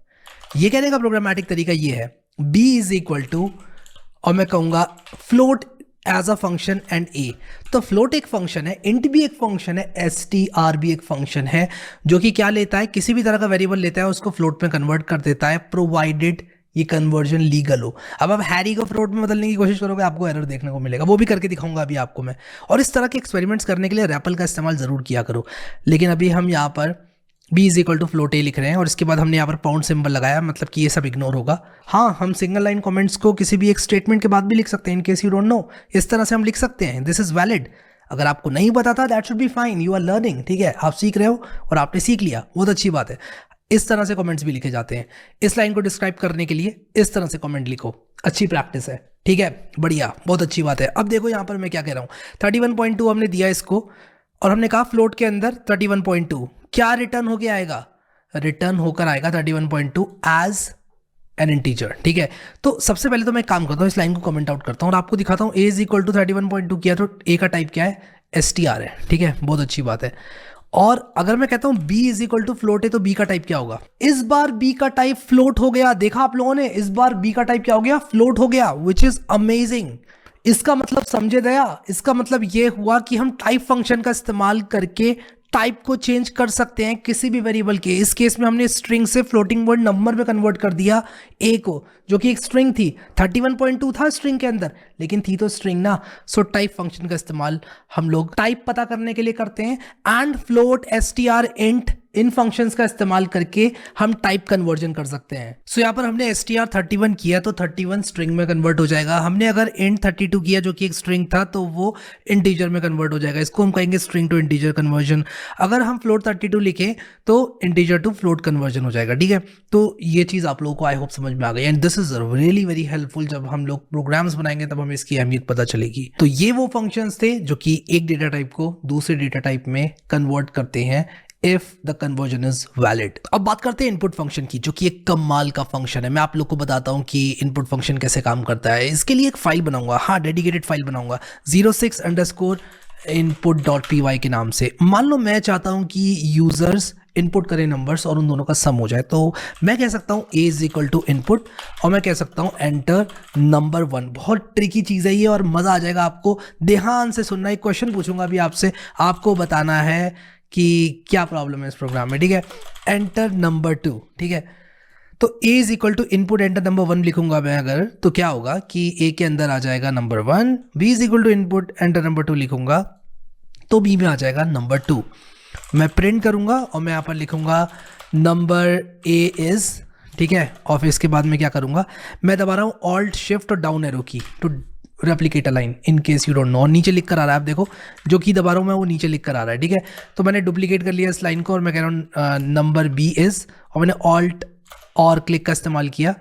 ये कहने का प्रोग्रामेटिक तरीका ये है, b इज इक्वल टू, और मैं कहूंगा float as a function and a. तो फ्लोट एक फंक्शन है, इंट भी एक फंक्शन है, str भी एक फंक्शन है, जो कि क्या लेता है, किसी भी तरह का वेरिएबल लेता है उसको फ्लोट में कन्वर्ट कर देता है, प्रोवाइडेड ये कन्वर्जन लीगल हो। अब आप हैरी को फ्लोट में बदलने की कोशिश करोगे आपको एरर देखने को मिलेगा, वो भी करके दिखाऊंगा अभी आपको मैं। और इस तरह के एक्सपेरिमेंट्स करने के लिए रैपल का इस्तेमाल जरूर किया करो। लेकिन अभी हम यहाँ पर b is equal to float a लिख रहे हैं और इसके बाद हमने यहाँ पर पाउंड सिंबल लगाया, मतलब कि ये सब इग्नोर होगा। हाँ, हम सिंगल लाइन कमेंट्स को किसी भी एक स्टेटमेंट के बाद भी लिख सकते हैं, इन केस यू डोंट नो, इस तरह से हम लिख सकते हैं, दिस इज वैलिड। अगर आपको नहीं पता था that should be fine, you are learning, ठीक है, आप सीख रहे हो और आपने सीख लिया, बहुत अच्छी बात है। इस तरह से कमेंट्स भी लिखे जाते हैं। इस लाइन को डिस्क्राइब करने के लिए इस तरह से कमेंट लिखो, अच्छी प्रैक्टिस है, ठीक है, बढ़िया, बहुत अच्छी बात है। अब देखो यहाँ पर मैं क्या कह रहा हूँ, 31.2 हमने दिया इसको और हमने कहा फ्लोट के अंदर 31.2 क्या रिटर्न होके आएगा, रिटर्न होकर आएगा 31.2 एज एन इंटीजर, ठीक है। तो सबसे पहले तो मैं काम करता हूँ, इस लाइन को कमेंट आउट करता हूँ और आपको दिखाता हूँ a इज इक्वल टू 31.2 किया तो a का टाइप क्या है, str है, ठीक है, बहुत अच्छी बात है। और अगर मैं कहता हूं b is equal to float है तो b का टाइप क्या होगा, इस बार b का टाइप फ्लोट हो गया, देखा आप लोगों ने, इस बार b का टाइप क्या हो गया, फ्लोट हो गया, विच इज अमेजिंग। इसका मतलब समझे दया, इसका मतलब ये हुआ कि हम टाइप फंक्शन का इस्तेमाल करके टाइप को चेंज कर सकते हैं किसी भी वेरिएबल के। इस केस में हमने स्ट्रिंग से फ्लोटिंग पॉइंट नंबर में कन्वर्ट कर दिया a को, जो कि एक स्ट्रिंग थी, 31.2 था स्ट्रिंग के अंदर, लेकिन थी तो स्ट्रिंग ना। सो टाइप फंक्शन का इस्तेमाल हम लोग टाइप पता करने के लिए करते हैं, and float str int in functions का इस्तेमाल करके हम टाइप कन्वर्जन कर सकते हैं। सो यहाँ पर हमने str 31 किया तो 31 स्ट्रिंग में कन्वर्ट हो जाएगा। हमने अगर int 32 किया जो कि एक स्ट्रिंग था तो वो इंटीजर में कन्वर्ट हो जाएगा। इसको हम कहेंगे स्ट्रिंग टू इंटीजर कन्वर्जन। अगर हम फ्लोट 32 लिखें तो इंटीजर टू फ्लोट कन्वर्जन हो जाएगा, ठीक है। तो ये चीज़ आप लोगों को आई होप समझ में आ गई, and this is really very helpful. जब हम लोग प्रोग्राम्स बनाएंगे तब हमें इसकी अहमियत पता चलेगी। तो ये वो फंक्शंस थे जो कि एक डेटा टाइप को दूसरे डेटा टाइप में कन्वर्ट करते हैं if the conversion is valid। अब बात करते हैं इनपुट फंक्शन की, जो कि एक कमाल का फंक्शन है। मैं आप लोग को बताता हूं कि इनपुट फंक्शन कैसे काम करता है। इसके लिए एक फाइल बनाऊंगा, हाँ डेडिकेटेड फाइल बनाऊंगा 06_input.py के नाम से। मान लो मैं चाहता हूं कि यूजर्स इनपुट करें नंबर्स और उन दोनों का सम हो जाए, तो मैं कह सकता हूं a is equal to input और मैं कह सकता हूं एंटर नंबर 1। बहुत ट्रिकी चीज़ है ये और मज़ा आ जाएगा आपको, ध्यान से सुनना। एक क्वेश्चन पूछूंगा अभी आपसे, आपको बताना है कि क्या प्रॉब्लम है इस प्रोग्राम में, ठीक है। एंटर नंबर 2, ठीक है। तो a is equal to input enter number 1 लिखूंगा मैं अगर, तो क्या होगा कि a के अंदर आ जाएगा number 1, b is equal to input enter number 2 लिखूंगा तो b में आ जाएगा नंबर 2। मैं प्रिंट करूंगा और मैं यहाँ पर लिखूंगा नंबर a इज, ठीक है। और फिर इसके बाद मैं क्या करूंगा, मैं दबा रहा हूँ ऑल्ट शिफ्ट और down arrow key to replicate a line in case you don't know. नीचे लिख कर आ रहा है, आप देखो जो की दबा रहा हूँ मैं वो नीचे लिख कर आ रहा है, ठीक है। तो मैंने डुप्लीकेट कर लिया इस लाइन को और मैं कह रहा हूँ नंबर b इज, और मैंने ऑल्ट और क्लिक का इस्तेमाल किया।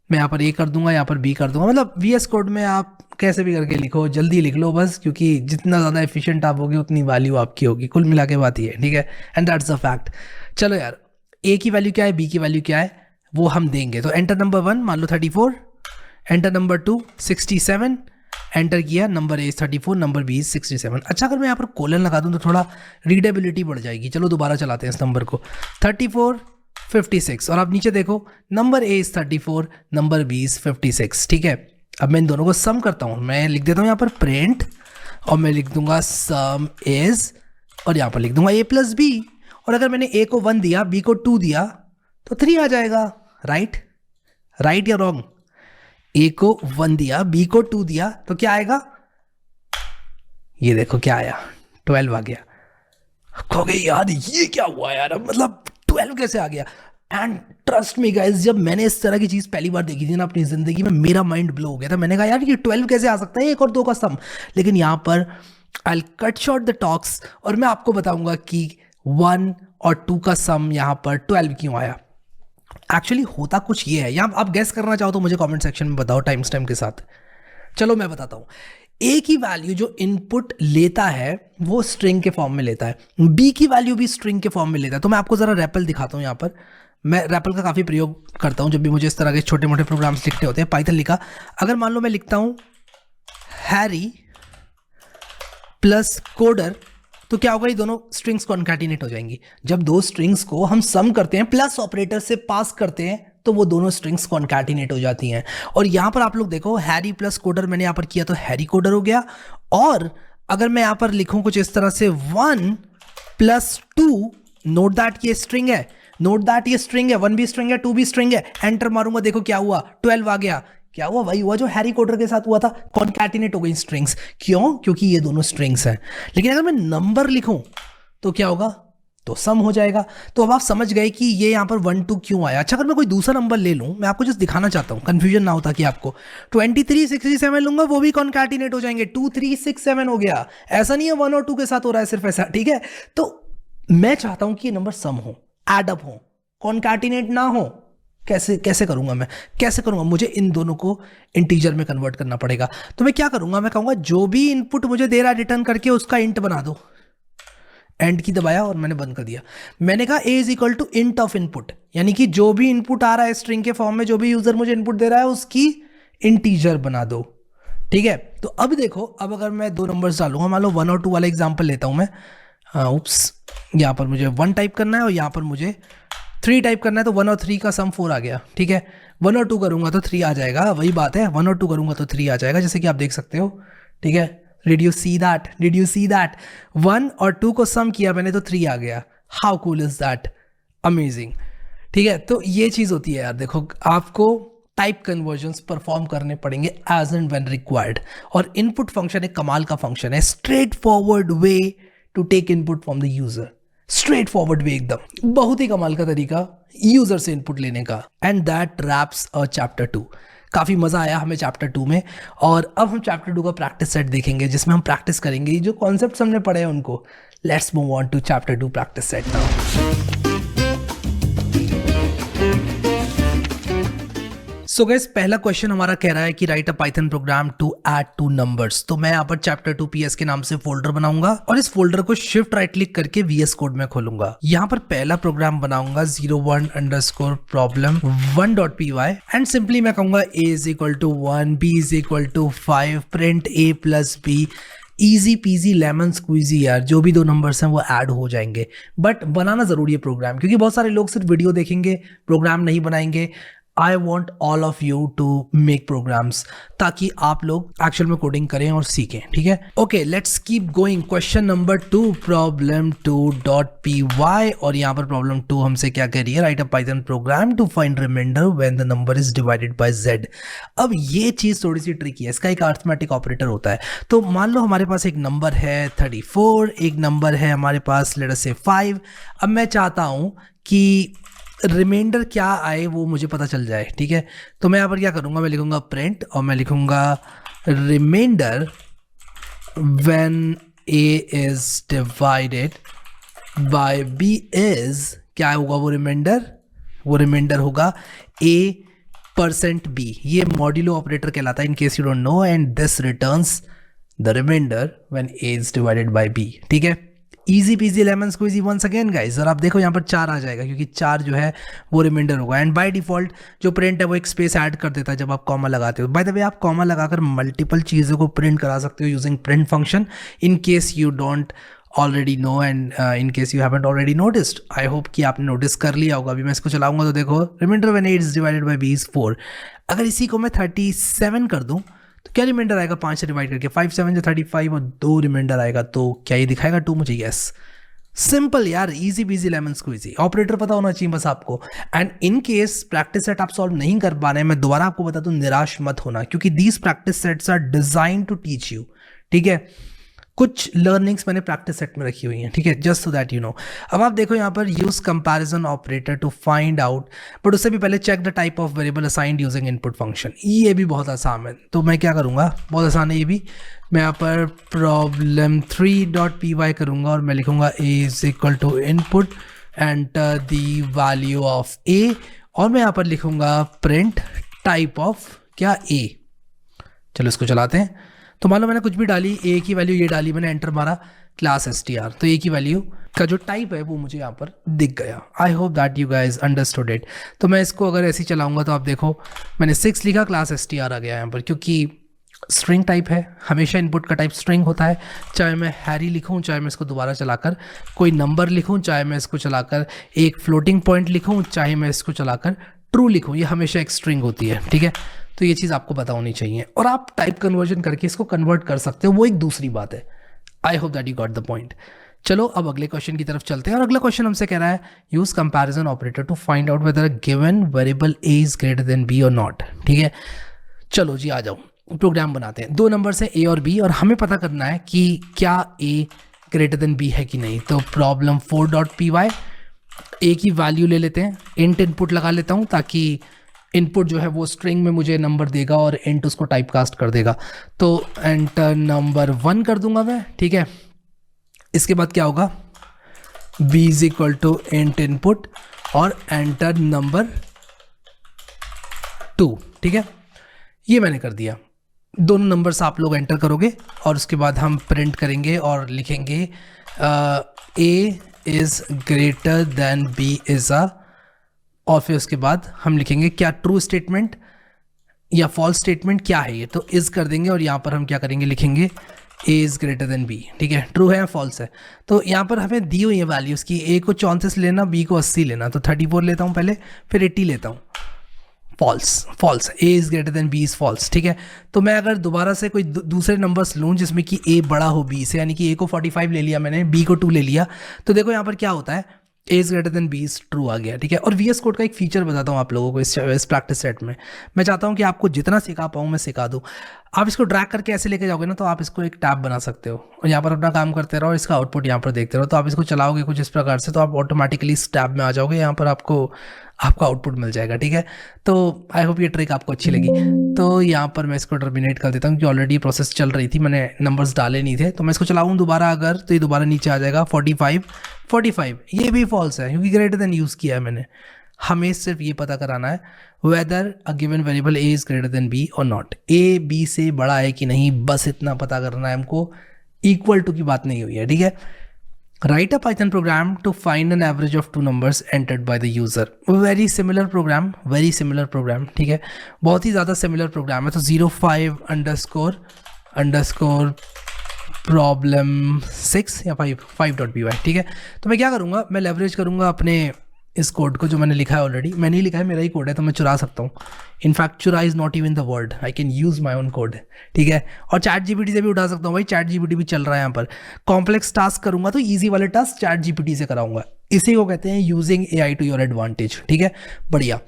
मैं यहाँ पर a कर दूंगा, यहाँ पर b कर दूंगा। मतलब VS कोड में आप कैसे भी करके लिखो, जल्दी लिख लो बस, क्योंकि जितना ज़्यादा एफिशिएंट आप होगे उतनी वैल्यू आपकी होगी। कुल मिला के बात ये है, ठीक है, एंड दैट्स द फैक्ट। चलो यार, a की वैल्यू क्या है, b की वैल्यू क्या है वो हम देंगे। तो एंटर नंबर 1 मान लो 34, एंटर नंबर 2 67, एंटर किया, नंबर a 34, नंबर b 67। अच्छा, अगर मैं यहाँ पर कोलन लगा दूँ तो थोड़ा रीडेबिलिटी बढ़ जाएगी। चलो दोबारा चलाते हैं इस नंबर को, 34 56, और आप नीचे देखो number a is 34, number b is 56, ठीक है। अब मैं इन दोनों को सम करता हूँ, मैं लिख देता हूँ यहाँ पर प्रिंट और मैं लिख दूंगा सम इज, और यहाँ पर लिख दूंगा a प्लस b। और अगर मैंने a को 1 दिया, b को 2 दिया तो 3 आ जाएगा, राइट, राइट या रॉन्ग। a को 1 दिया, b को 2 दिया तो क्या आएगा, ये देखो क्या आया, 12 आ गया। कहोगे यार ये क्या हुआ यार, मतलब 12 कैसे आ गया। एंड ट्रस्ट मी गाइस, जब मैंने इस तरह की चीज पहली बार देखी थी ना अपनी जिंदगी में, मेरा माइंड ब्लो हो गया था। मैंने कहा यार ये 12 कैसे आ सकता है, 1 और 2 का सम। लेकिन यहाँ पर I cut short the talks और मैं आपको बताऊंगा कि 1 और 2 का सम यहाँ पर 12 क्यों आया। एक्चुअली होता कुछ ये है, यहाँ आप गेस करना चाहो तो मुझे कमेंट सेक्शन में बताओ टाइम स्टैम्प के साथ। चलो मैं बताता हूँ। ए की वैल्यू जो इनपुट लेता है वो स्ट्रिंग के फॉर्म में लेता है, बी की वैल्यू भी स्ट्रिंग के फॉर्म में लेता है। तो मैं आपको जरा रैपल दिखाता हूँ। यहाँ पर मैं रैपल का काफ़ी प्रयोग करता हूँ जब भी मुझे इस तरह के छोटे मोटे प्रोग्राम्स लिखने होते हैं। पाइथन लिखा, अगर मान लो मैं लिखता हूँ हैरी प्लस कोडर, तो क्या होगा, ये दोनों स्ट्रिंग्स कॉन्कैटिनेट हो जाएंगी। जब दो स्ट्रिंग्स को हम सम करते हैं, प्लस ऑपरेटर से पास करते हैं, तो वो दोनों स्ट्रिंग्स कॉन्कैटिनेट हो जाती हैं। और यहां पर आप लोग देखो, हैरी प्लस कोडर मैंने यहां पर किया तो हैरी कोडर हो गया। और अगर मैं यहां पर लिखूं कुछ इस तरह से 1 प्लस 2, नोट दैट ये स्ट्रिंग है, नोट दैट ये स्ट्रिंग है, 1 भी स्ट्रिंग है, 2 भी स्ट्रिंग है। एंटर मारूंगा, देखो क्या हुआ, 12 आ गया। क्या हुआ, वही हुआ जो हैरी कोडर के साथ हुआ था, कॉन्कैटिनेट हो गई स्ट्रिंग्स। क्यों? क्योंकि ये दोनों स्ट्रिंग्स हैं। लेकिन अगर मैं नंबर लिखूं तो क्या होगा, तो सम हो जाएगा। तो अब आप समझ गए कि ये यहां पर 1 2 क्यों आया। अच्छा, अगर मैं कोई दूसरा नंबर ले लूं, मैं आपको जस्ट दिखाना चाहता हूं, कंफ्यूजन ना होता कि आपको 23 67 लूंगा, वो भी कॉन्कैटिनेट हो जाएंगे। 2 3 6 7 हो गया। ऐसा नहीं है 1 और 2 के साथ हो रहा है सिर्फ ऐसा, ठीक है। तो मैं चाहता हूं कि ये नंबर सम हो, एड अप हो, कॉन्कैटिनेट ना हो। कैसे करूंगा मैं, कैसे करूंगा? मुझे इन दोनों को इंटीजर में कन्वर्ट करना पड़ेगा। तो मैं क्या करूंगा, मैं कहूंगा जो भी इनपुट मुझे दे रहा है रिटर्न करके उसका इंट बना दो। एंड की दबाया और मैंने बंद कर दिया। मैंने कहा a is equal to int of input, यानी कि जो भी इनपुट आ रहा है स्ट्रिंग के फॉर्म में, जो भी यूजर मुझे इनपुट दे रहा है उसकी इंटीजर बना दो, ठीक है। तो अब देखो, अब अगर मैं 2 नंबर्स डालूंगा, मान लो 1 और 2 वाला एग्जाम्पल लेता हूं मैं। उप्स, यहाँ पर मुझे 1 टाइप करना है और यहाँ पर मुझे 3 टाइप करना है। तो 1 और 3 का सम 4 आ गया, ठीक है। 1 और 2 करूंगा तो 3 आ जाएगा, वही बात है। 1 और 2 करूंगा तो 3 आ जाएगा, जैसे कि आप देख सकते हो, ठीक है। Did you see that, did you see that? 1 और 2 को सम किया मैंने तो 3 आ गया। How cool is that, amazing, ठीक है। तो ये चीज होती है यार, देखो आपको टाइप कन्वर्जन्स परफॉर्म करने पड़ेंगे एज एंड व्हेन रिक्वायर्ड। और इनपुट फंक्शन एक कमाल का फंक्शन है, straightforward way to take input from the user, straightforward way, एकदम बहुत ही कमाल का तरीका यूजर से इनपुट लेने का। And that wraps a chapter 2। काफी मजा आया हमें चैप्टर 2 में। और अब हम चैप्टर 2 का प्रैक्टिस सेट देखेंगे, जिसमें हम प्रैक्टिस करेंगे जो कॉन्सेप्ट्स हमने पढ़े हैं उनको। Let's move on to chapter 2 practice set now. So guys, पहला क्वेश्चन हमारा कह रहा है कि write a Python program to add 2 numbers. तो मैं यहाँ पर चैप्टर 2 PS के नाम से फोल्डर बनाऊंगा और इस फोल्डर को शिफ्ट राइट क्लिक करके VS कोड में खोलूंगा। यहाँ पर पहला प्रोग्राम बनाऊंगा 01_problem1.py एंड सिंपली मैं कहूंगा a is equal to 1, b is equal to 5, print a plus b। Easy peasy lemon squeezy यार, जो भी 2 नंबर्स हैं वो ऐड हो जाएंगे। बट बनाना जरूरी है प्रोग्राम, क्योंकि बहुत सारे लोग सिर्फ वीडियो देखेंगे, प्रोग्राम नहीं बनाएंगे। I want all of you to make programs, ताकि आप लोग एक्चुअल में कोडिंग करें और सीखें, ठीक है। Okay, let's keep going. Question number 2, problem2.py। और यहाँ पर प्रॉब्लम 2 हमसे क्या कह रही है, write a Python program to find remainder when the number is divided by z। अब ये चीज थोड़ी सी ट्रिकी है, इसका एक अरिथमेटिक ऑपरेटर होता है। तो मान लो हमारे पास एक नंबर है 34, एक नंबर है हमारे पास लेट अस से 5। अब मैं चाहता हूं कि रिमाइंडर क्या आए वो मुझे पता चल जाए, ठीक है। तो मैं यहाँ पर क्या करूँगा, मैं लिखूंगा प्रिंट और मैं लिखूंगा remainder when a is divided by b is, क्या होगा वो रिमाइंडर? वो रिमाइंडर होगा a%b। ये मॉड्यूलो ऑपरेटर कहलाता है, in case you don't know. And this returns the remainder when a is divided by b, ठीक है। Easy peasy lemon squeezy once again guys. और आप देखो यहाँ पर 4 आ जाएगा, क्योंकि 4 जो है वो रिमाइंडर होगा। एंड बाय डिफॉल्ट जो प्रिंट है वो एक स्पेस ऐड कर देता है जब आप कॉमा लगाते हो। बाय द वे, आप कॉमा लगाकर मल्टीपल चीज़ों को प्रिंट करा सकते हो using print function, in case you don't already know and in case you haven't already noticed. I hope कि आपने नोटिस कर लिया होगा। अभी मैं इसको चलाऊंगा तो देखो, remainder when a is divided by b is 4। अगर इसी को मैं 37 कर दूं तो क्या रिमाइंडर आएगा? 5 से डिवाइड करके 5 7 जो 35 और 2 रिमाइंडर आएगा। तो क्या ये दिखाएगा 2 मुझे? यस, सिंपल यार, इजी बीजी लेमन स्क्वीजी। ऑपरेटर पता होना चाहिए बस आपको। And in case practice set आप सॉल्व नहीं कर पा रहे हैं, मैं दोबारा आपको बता दूं, निराश मत होना, क्योंकि these practice sets are design to teach you, ठीक है। कुछ लर्निंग्स मैंने प्रैक्टिस सेट में रखी हुई हैं, ठीक है, just so that you know. अब आप देखो यहाँ पर use comparison operator to find out, but उससे भी पहले check the type of variable assigned using input function. ये भी बहुत आसान है, तो मैं क्या करूँगा, बहुत आसान है ये भी। मैं यहाँ पर problem3.py करूँगा और मैं लिखूँगा a is equal to input enter the value of a, और मैं यहाँ पर लिखूँगा प्रिंट टाइप ऑफ क्या a। चलो इसको चलाते हैं। तो मान लो मैंने कुछ भी डाली, a की वैल्यू ये डाली, मैंने एंटर मारा, क्लास str, तो a की वैल्यू का जो टाइप है वो मुझे यहाँ पर दिख गया। I hope that you guys understood it. तो मैं इसको अगर ऐसे ही चलाऊंगा तो आप देखो मैंने 6 लिखा, क्लास str आ गया यहाँ पर, क्योंकि स्ट्रिंग टाइप है, हमेशा इनपुट का टाइप स्ट्रिंग होता है। चाहे मैं हैरी लिखूं, चाहे मैं इसको दोबारा चलाकर कोई नंबर लिखूं, चाहे मैं इसको चलाकर एक फ्लोटिंग पॉइंट लिखूं, चाहे मैं इसको चलाकर ट्रू लिखूं, ये हमेशा एक स्ट्रिंग होती है, ठीक है। तो ये चीज़ आपको पता होनी चाहिए, और आप टाइप कन्वर्जन करके इसको कन्वर्ट कर सकते हो, वो एक दूसरी बात है। I hope that you got the point. चलो अब अगले क्वेश्चन की तरफ चलते हैं, और अगला क्वेश्चन हमसे कह रहा है use comparison operator to find out whether given variable a is greater than b और नॉट, ठीक है। चलो जी आ जाओ, प्रोग्राम बनाते हैं। 2 नंबर से a और b, और हमें पता करना है कि क्या a ग्रेटर देन b है कि नहीं। तो problem4.py, a की वैल्यू ले लेते हैं, इंट इनपुट लगा लेता हूँ ताकि इनपुट जो है वो स्ट्रिंग में मुझे नंबर देगा और इंट उसको टाइप कास्ट कर देगा। तो एंटर नंबर 1 कर दूंगा मैं, ठीक है। इसके बाद क्या होगा, b is equal to int input और एंटर नंबर 2, ठीक है। ये मैंने कर दिया। दोनों नंबर्स आप लोग एंटर करोगे और उसके बाद हम प्रिंट करेंगे और लिखेंगे a is greater than b is अ, और फिर उसके बाद हम लिखेंगे क्या ट्रू स्टेटमेंट या फॉल्स स्टेटमेंट क्या है ये, तो इज कर देंगे और यहाँ पर हम क्या करेंगे, लिखेंगे a is greater than b, ठीक है। ट्रू है या फॉल्स है, तो यहाँ पर हमें दी हुई है वैल्यूज़ की, a को 34 लेना, b को 80 लेना, तो 34 लेता हूँ पहले, फिर 80 लेता हूँ। False, a is greater than b is false, ठीक है। तो मैं अगर दोबारा से कोई दूसरे नंबर्स लूँ जिसमें कि a बड़ा हो b से, यानी कि a को 45 ले लिया मैंने, b को 2 ले लिया, तो देखो यहाँ पर क्या होता है, a is greater than b is true आ गया, ठीक है। और VS कोड का एक फीचर बताता हूँ आप लोगों को इस प्रैक्टिस सेट में। मैं चाहता हूँ कि आपको जितना सिखा पाऊँ मैं सिखा दूँ। आप इसको ड्रैग करके ऐसे लेके जाओगे ना, तो आप इसको एक टैब बना सकते हो और यहाँ पर अपना काम करते रहो, इसका आउटपुट यहाँ पर देखते रहो। तो आप इसको चलाओगे कुछ इस प्रकार से, तो आप ऑटोमेटिकली इस टैब में आ जाओगे, यहाँ पर आपको आपका आउटपुट मिल जाएगा, ठीक है। तो आई होप ये ट्रिक आपको अच्छी लगी। तो यहाँ पर मैं इसको टर्मिनेट कर देता हूँ, क्योंकि ऑलरेडी प्रोसेस चल रही थी, मैंने नंबर्स डाले नहीं थे। तो मैं इसको चलाऊँ दोबारा अगर, तो ये दोबारा नीचे आ जाएगा 45, ये भी फॉल्स है क्योंकि ग्रेटर देन यूज़ किया है मैंने। हमें सिर्फ ये पता कराना है weather a given variable a is greater than b और नॉट, a b से बड़ा है कि नहीं, बस इतना पता करना है हमको। इक्वल टू की बात नहीं हुई है, ठीक है। Write a Python program to find an average of 2 numbers entered by the user. Very similar program, ठीक है, बहुत ही ज़्यादा सिमिलर प्रोग्राम है। तो 05 अंडरस्कोर प्रॉब्लम 6 या 5.py, ठीक है। तो मैं क्या करूँगा, मैं लेवरेज करूँगा अपने इस कोड को जो मैंने लिखा है, ऑलरेडी मैंने ही लिखा है, मेरा ही कोड है, तो मैं चुरा सकता हूँ। इनफैक्ट चुरा is not even the word, I can use my own code, ठीक है। और चैट जीपीटी से भी उठा सकता हूँ, भाई चैट जीपीटी भी चल रहा है यहाँ पर। कॉम्प्लेक्स टास्क करूंगा तो ईजी वाले टास्क चैट जीपीटी से कराऊंगा। इसी को कहते हैं using AI to your advantage, ठीक है, बढ़िया।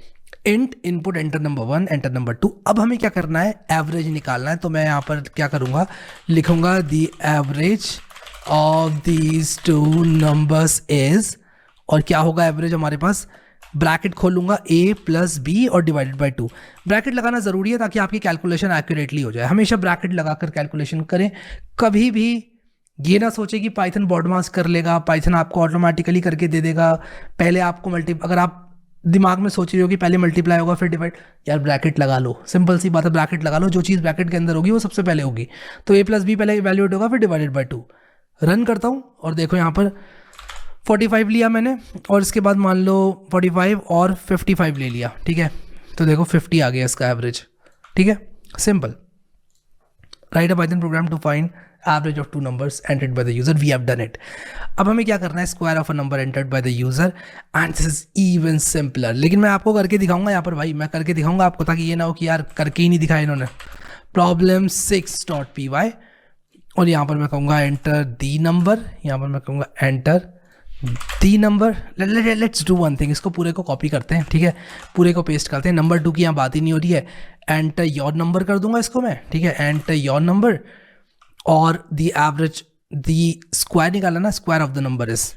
Int input enter number 1 enter number 2। अब हमें क्या करना है, एवरेज निकालना है। तो मैं यहाँ पर क्या करूँगा, लिखूंगा the average of these 2 numbers is, और क्या होगा एवरेज हमारे पास, ब्रैकेट खोलूंगा a प्लस बी और डिवाइडेड बाय 2। ब्रैकेट लगाना ज़रूरी है ताकि आपकी कैलकुलेशन एक्यूरेटली हो जाए। हमेशा ब्रैकेट लगाकर कैलकुलेशन करें, कभी भी ये ना सोचे कि पाइथन बॉडमास कर लेगा, पाइथन आपको ऑटोमेटिकली करके दे देगा। पहले आपको अगर आप दिमाग में सोच रहे हो कि पहले मल्टीप्लाई होगा फिर डिवाइड, यार ब्रैकेट लगा लो, सिंपल सी बात है, ब्रैकेट लगा लो। जो चीज़ ब्रैकेट के अंदर होगी वो सबसे पहले होगी। तो a प्लस बी पहले इवैल्यूएट होगा, फिर डिवाइडेड बाय 2। रन करता हूँ और देखो यहाँ पर 45 लिया मैंने, और इसके बाद मान लो 45 और 55 ले लिया, ठीक है। तो देखो 50 आ गया इसका एवरेज, ठीक है, simple. Write a Python program to find average of 2 numbers entered by the user, we have done it. अब हमें क्या करना है, square of a number entered by the user, and this is even simpler. लेकिन मैं आपको करके दिखाऊंगा यहाँ पर, भाई मैं करके दिखाऊंगा आपको, ताकि ये ना हो कि यार करके ही नहीं दिखाया इन्होंने। problem6.py, और यहाँ पर मैं कहूँगा एंटर दी नंबर, यहाँ पर मैं कहूँगा enter the number. Let's do one thing, इसको पूरे को कॉपी करते हैं, ठीक है, पूरे को पेस्ट करते हैं। नंबर 2 की यहाँ बात ही नहीं हो रही है, एंटर योर नंबर कर दूंगा इसको मैं, ठीक है, एंटर योर नंबर और दी एवरेज दी स्क्वायर निकाला ना, square of the number is,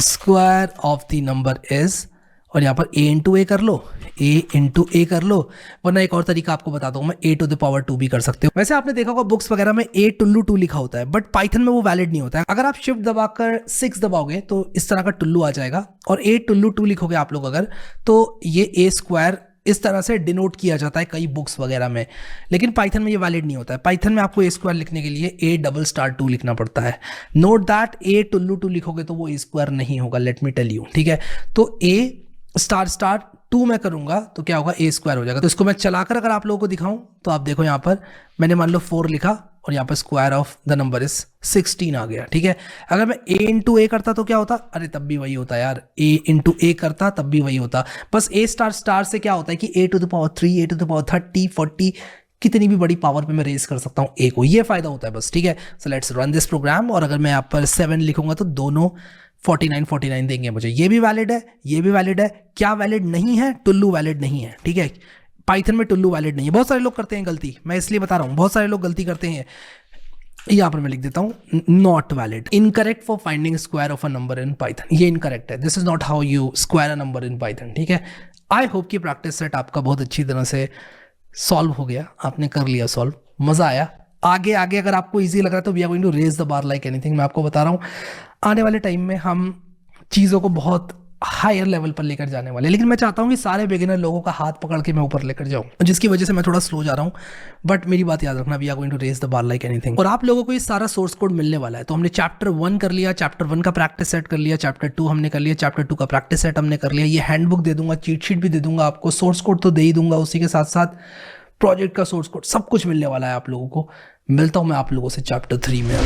square of the number is, और यहाँ पर a इंटू ए कर लो, a इंटू ए कर लो, वरना एक और तरीका आपको बताता हूँ मैं, a टू द पावर 2 भी कर सकते हो। वैसे आपने देखा होगा बुक्स वगैरह में a टुल्लू 2 लिखा होता है, बट पाइथन में वो वैलिड नहीं होता है। अगर आप शिफ्ट दबाकर 6 दबाओगे तो इस तरह का टुल्लू आ जाएगा, और a टुल्लू 2 लिखोगे आप लोग अगर, तो ये a स्क्वायर इस तरह से डिनोट किया जाता है कई बुक्स वगैरह में, लेकिन पाइथन में ये वैलिड नहीं होता है। पाइथन में आपको ए स्क्वायर लिखने के लिए a डबल स्टार 2 लिखना पड़ता है। नोट दैट a टुल्लू 2 लिखोगे तो वो ए स्क्वायर नहीं होगा, लेट मी टेल यू, ठीक है। तो a स्टार स्टार 2 मैं करूंगा तो क्या होगा, ए स्क्वायर हो जाएगा। तो इसको मैं चलाकर अगर आप लोगों को दिखाऊं तो आप देखो यहाँ पर मैंने मान लो 4 लिखा, और यहाँ पर square of the number is 16 आ गया, ठीक है। अगर मैं a इंटू ए करता तो क्या होता, अरे तब भी वही होता यार, a इंटू ए करता तब भी वही होता। बस a स्टार स्टार से क्या होता है कि a to the power 3, a to the power 30, 40, कितनी भी बड़ी पावर पे मैं रेज कर सकता हूँ a को, ये फायदा होता है बस, ठीक है। So let's run this program, और अगर मैं यहाँ पर 7 लिखूंगा तो दोनों 49 49 देंगे मुझे। ये भी वैलिड है, ये भी वैलिड है। क्या वैलिड नहीं है, टुल्लू वैलिड नहीं है, ठीक है। पाइथन में टुल्लू वैलिड नहीं है। बहुत सारे लोग करते हैं गलती, मैं इसलिए बता रहा हूँ, बहुत सारे लोग गलती करते हैं। यहाँ पर मैं लिख देता हूँ not valid, incorrect for finding square of a number in Python. ये इनकरेक्ट है, this is not how you square a number in Python, ठीक है। आई होप कि प्रैक्टिस सेट आपका बहुत अच्छी तरह से सॉल्व हो गया, आपने कर लिया सॉल्व, मजा आया। आगे आगे अगर आपको इजी लग रहा है तो we are going to raise the bar like anything. मैं आपको बता रहा हूँ आने वाले टाइम में हम चीज़ों को बहुत हायर लेवल पर लेकर जाने वाले, लेकिन मैं चाहता हूँ कि सारे बिगिनर लोगों का हाथ पकड़ के मैं ऊपर लेकर जाऊँ, जिसकी वजह से मैं थोड़ा स्लो जा रहा हूँ। बट मेरी बात याद रखना, we are going to raise the bar like anything. और आप लोगों को ये सारा सोर्स कोड मिलने वाला है। तो हमने चैप्टर 1 कर लिया, चैप्टर 1 का प्रैक्टिस सेट कर लिया, चैप्टर 2 हमने कर लिया, चैप्टर 2 का प्रैक्टिस सेट हमने कर लिया। ये हैंडबुक दे दूंगा, चीट शीट भी दे दूंगा आपको, सोर्स कोड तो दे ही दूंगा, उसी के साथ साथ प्रोजेक्ट का सोर्स कोड, सब कुछ मिलने वाला है आप लोगों को। मिलता हूँ मैं आप लोगों से चैप्टर 3 में।